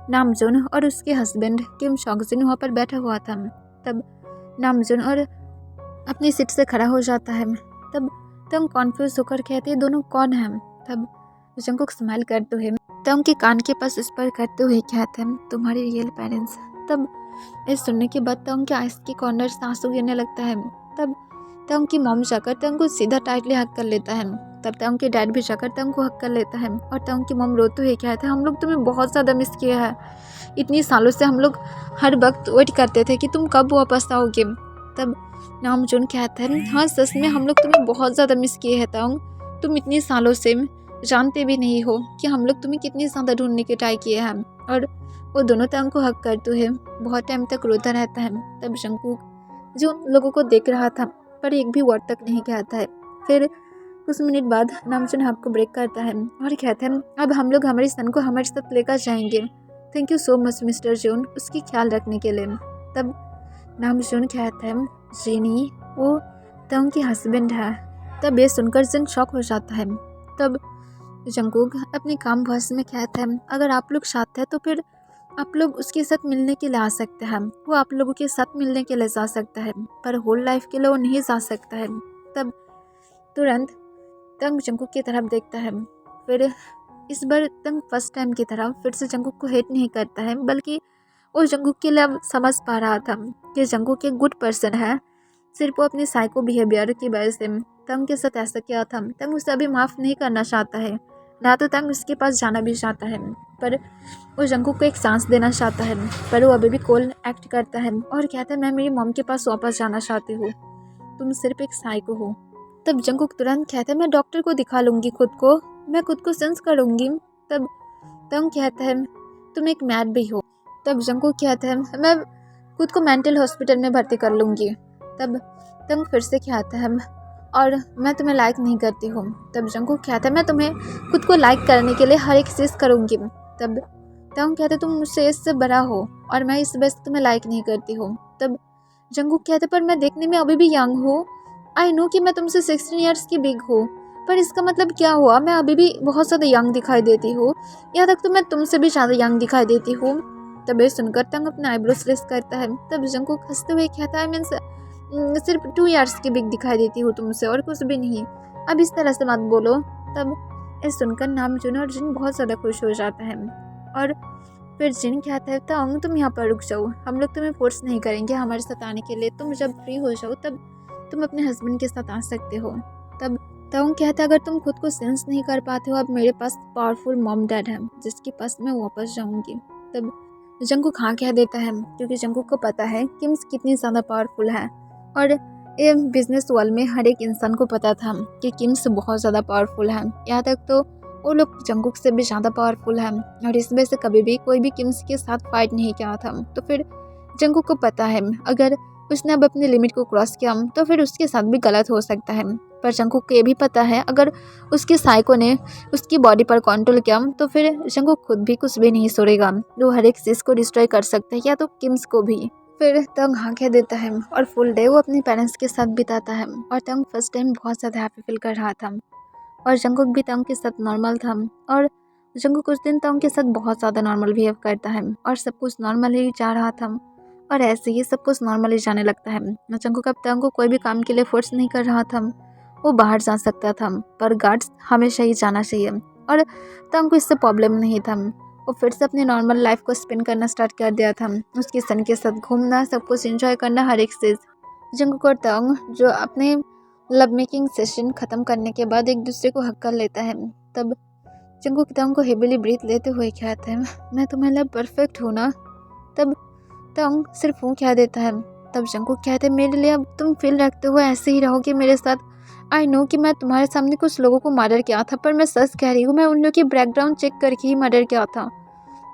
नामजून और उसके हस्बैंड किम शॉकजिन वहाँ पर बैठा हुआ था। तब नामजून और अपनी सीट से खड़ा हो जाता है। तब तंग कॉन्फ्यूज होकर कहते हैं, दोनों कौन हैं। तब जंगकुक स्माइल करते हुए तंग के कान के पास स्पर करते हुए कहते हैं, तुम्हारे रियल पेरेंट्स। तब इस सुनने के बाद तंग के आइस के कॉर्नर से आंसू गिरने लगता है। तब तंग की मॉम जाकर तंग को सीधा टाइटली हक कर लेता है। तब तंग के डैड भी जाकर तंग को हक कर लेता है, और तंग की मॉम रोते हुए कहते हैं, हम लोग तुम्हें बहुत ज़्यादा मिस किया है, इतनी सालों से हम लोग हर वक्त वेट करते थे कि तुम कब वापस आओगे। तब नामजून कहता है, हाँ सच में हम लोग तुम्हें बहुत ज़्यादा मिस किए हैं तंग, तुम इतनी सालों से जानते भी नहीं हो कि हम लोग तुम्हें कितनी ज़्यादा ढूंढने की ट्राई किए हैं। और वो दोनों तंग को हक करते हुए बहुत टाइम तक रोता रहता है। तब जंगकुक जो उन लोगों को देख रहा था पर एक भी वर्ड तक नहीं कहता है। फिर कुछ मिनट बाद नामजून हक को ब्रेक करता है और कहते हैं, अब हम लोग हमारे सन को हमारे साथ लेकर जाएंगे, thank you so much mister June उसकी ख्याल रखने के लिए। तब नामजून कहता है, जेनी वो तंग की हस्बैंड है। तब ये सुनकर जिन शॉक हो जाता है। तब जंगकुक अपने काम वॉइस में कहता है, अगर आप लोग साथ हैं तो फिर आप लोग उसके साथ मिलने के लिए आ सकते हैं, वो आप लोगों के साथ मिलने के लिए जा सकता है, पर होल लाइफ के लिए वो नहीं जा सकता है। तब तुरंत तंग जंगकुक की तरफ देखता है। फिर इस बार तंग फर्स्ट टाइम की तरह फिर से जंगकुक को हेट नहीं करता है, बल्कि वो जंगकुक के लिए अब समझ पा रहा था कि जंगकुक एक गुड पर्सन है, सिर्फ वो अपने साइको बिहेवियर की वजह से तंग के साथ ऐसा किया था। तंग उसे अभी माफ़ नहीं करना चाहता है, ना तो तंग उसके पास जाना भी चाहता है, पर वो जंगकुक को एक चांस देना चाहता है। पर वो अभी भी कोल एक्ट करता है और कहता है, मैं मेरी मॉम के पास वापस जाना चाहती हूँ, तुम सिर्फ एक साइको हो। तब जंगकुक तुरंत कहता है, मैं डॉक्टर को दिखा लूँगी खुद को, मैं खुद को सेंस करूँगी। तब तंग कहता है, तुम एक मैड भी हो। तब जंगकुक कहता है, मैं खुद को मेंटल हॉस्पिटल में भर्ती कर लूँगी। तब तंग फिर से कहता है, और मैं तुम्हें लाइक नहीं करती हूँ। तब जंगकुक कहता है, मैं तुम्हें खुद को लाइक करने के लिए हर एक चीज़ करूँगी। तब तंग कहता है, तुम मुझसे इससे बड़ा हो और मैं इस वजह से तुम्हें लाइक नहीं करती हूँ। तब जंगकुक कहता है, पर मैं देखने में अभी भी यंग हूँ, आई नो कि मैं तुमसे 16 ईयर्स की बिग हूँ, पर इसका मतलब क्या हुआ, मैं अभी भी बहुत ज़्यादा यंग दिखाई देती हूँ, यहाँ तक तो मैं तुमसे भी ज़्यादा यंग दिखाई देती हूँ। तब ये सुनकर तंग अपना आईब्रोज रेस करता है। तब जंगकुक हंसते हुए कहता है, मीन्स सिर्फ 2 ईयर्स की बिग दिखाई देती हूँ तुमसे और कुछ भी नहीं, अब इस तरह से मत बोलो। तब ये सुनकर नाम जुन और जिन बहुत ज़्यादा खुश हो जाता है। और फिर जिन कहता है तांग तुम यहाँ पर रुक जाओ, हम लोग तुम्हें फोर्स नहीं करेंगे हमारे साथ आने के लिए, तुम जब फ्री हो जाओ तब तुम अपने हस्बैंड के साथ आ सकते हो। तब तांग कहता है अगर तुम खुद को सेंस नहीं कर पाते हो, अब मेरे पास पावरफुल मॉम डैड है जिसके पास मैं वापस जाऊंगी। तब जंगकुक हाँ कह देता है क्योंकि जंगकुक को पता है किम्स कितनी ज़्यादा पावरफुल है। और ये बिजनेस वर्ल्ड में हर एक इंसान को पता था कि किम्स बहुत ज़्यादा पावरफुल है, यहाँ तक तो वो लोग जंगकुक से भी ज़्यादा पावरफुल है और इस वजह से कभी भी कोई भी किम्स के साथ फाइट नहीं किया था। तो फिर जंगकुक को पता है अगर उसने अब अपनी लिमिट को क्रॉस किया तो फिर उसके साथ भी गलत हो सकता है। पर जंगकुक को ये भी पता है अगर उसके साइको ने उसकी बॉडी पर कंट्रोल किया तो फिर जंगकुक खुद भी कुछ भी नहीं छोड़ेगा, वो हर एक चीज़ को डिस्ट्रॉय कर सकता है या तो किम्स को भी। फिर तंग हाँ कह देता है और फुल डे वो अपने पेरेंट्स के साथ बिताता है। और तंग फर्स्ट टाइम बहुत ज़्यादा हैप्पी फील कर रहा था और जंगकुक भी तंग के साथ नॉर्मल था। और जंगकुक कुछ दिन तंग के साथ बहुत ज़्यादा नॉर्मल बिहेव करता है और सब कुछ नॉर्मल ही जा रहा था और ऐसे ही सब कुछ नॉर्मली जाने लगता है। जंगकुक अब तंग को कोई भी काम के लिए फोर्स नहीं कर रहा था, वो बाहर जा सकता था पर गार्ड्स हमेशा ही जाना चाहिए और तंग को इससे प्रॉब्लम नहीं था। वो फिर से अपनी नॉर्मल लाइफ को स्पेंड करना स्टार्ट कर दिया था, उसके सन के साथ घूमना, सब कुछ एंजॉय करना, हर एक चीज़। जंगकुक और तंग जो अपने लव मेकिंग सेशन ख़त्म करने के बाद एक दूसरे को हक कर लेता है। तब जंगकुक तंग को हेविली ब्रीथ लेते हुए कहता है मैं तुम्हारे लिए परफेक्ट हूँ ना। तब तंग सिर्फ हूँ कह देता है। तब जंगकुक कहते हैं मेरे लिए अब तुम फील रखते हो ऐसे ही रहोगे मेरे साथ। आई नो कि मैं तुम्हारे सामने कुछ लोगों को मर्डर किया था पर मैं सच कह रही हूँ, मैं उन लोगों की बैकग्राउंड चेक करके ही मर्डर किया था।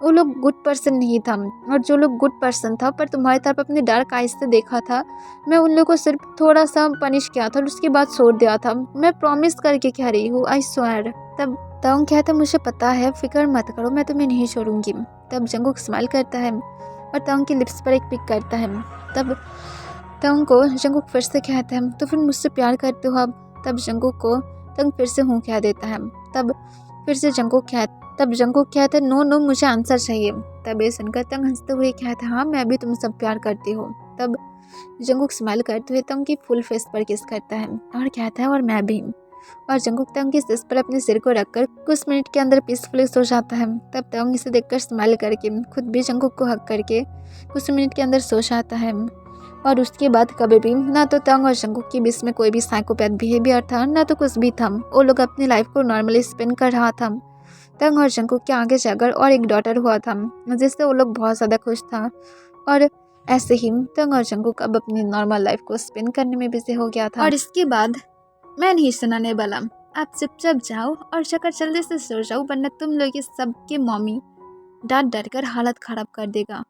वो लोग गुड पर्सन नहीं था और जो लोग गुड पर्सन था पर तुम्हारी तरफ अपने डार्क आइज से देखा था, मैं उन लोगों को सिर्फ थोड़ा सा पनिश किया था और उसके बाद छोड़ दिया था। मैं प्रॉमिस करके कह रही हूँ, आई स्वेयर। तब तांग कहता मुझे पता है, फिक्र मत करो, मैं तुम्हें नहीं छोड़ूंगी। तब जंगकुक स्माइल करता है और तांग की लिप्स पर एक पिक करता है। तब तांग को जंगकुक फिर से कहता है तो फिर मुझसे प्यार करते हो अब। तब जंगकुक को तांग फिर से हूँ कह देता है। तब फिर से जंगकुक कहता है नो नो मुझे आंसर चाहिए। तब ये सुनकर तंग हंसते हुए कहता है हाँ मैं भी तुम सब प्यार करती हूँ। तब जंगकुक स्माइल करते हुए तंग की फुल फेस पर किस करता है और कहता है और मैं भी। और जंगकुक तंग की सिर पर अपने सिर को रखकर कुछ मिनट के अंदर पीसफुली सो जाता है। तब तंग इसे देखकर स्माइल करके खुद भी जंगकुक को हक करके कुछ मिनट के अंदर सो जाता है। और उसके बाद कभी भी ना तो तंग और जंगकुक के बीच में कोई भी साइकोपैथ बिहेवियर था, ना तो कुछ भी था। वो लोग अपनी लाइफ को नॉर्मली स्पेंड कर रहा था। तंग और जंगकुक के आगे जाकर और एक डॉटर हुआ था जिससे वो लोग बहुत ज़्यादा खुश था। और ऐसे ही तंग और जंगकुक अब अपनी नॉर्मल लाइफ को स्पेंड करने में बिजी हो गया था। और इसके बाद मैं नहीं सुनाने वाला, आप चुपचाप जाओ और जाकर जल्दी से सो जाओ वरना तुम लोग सबके मम्मी डांट डर कर हालत ख़राब कर देगा।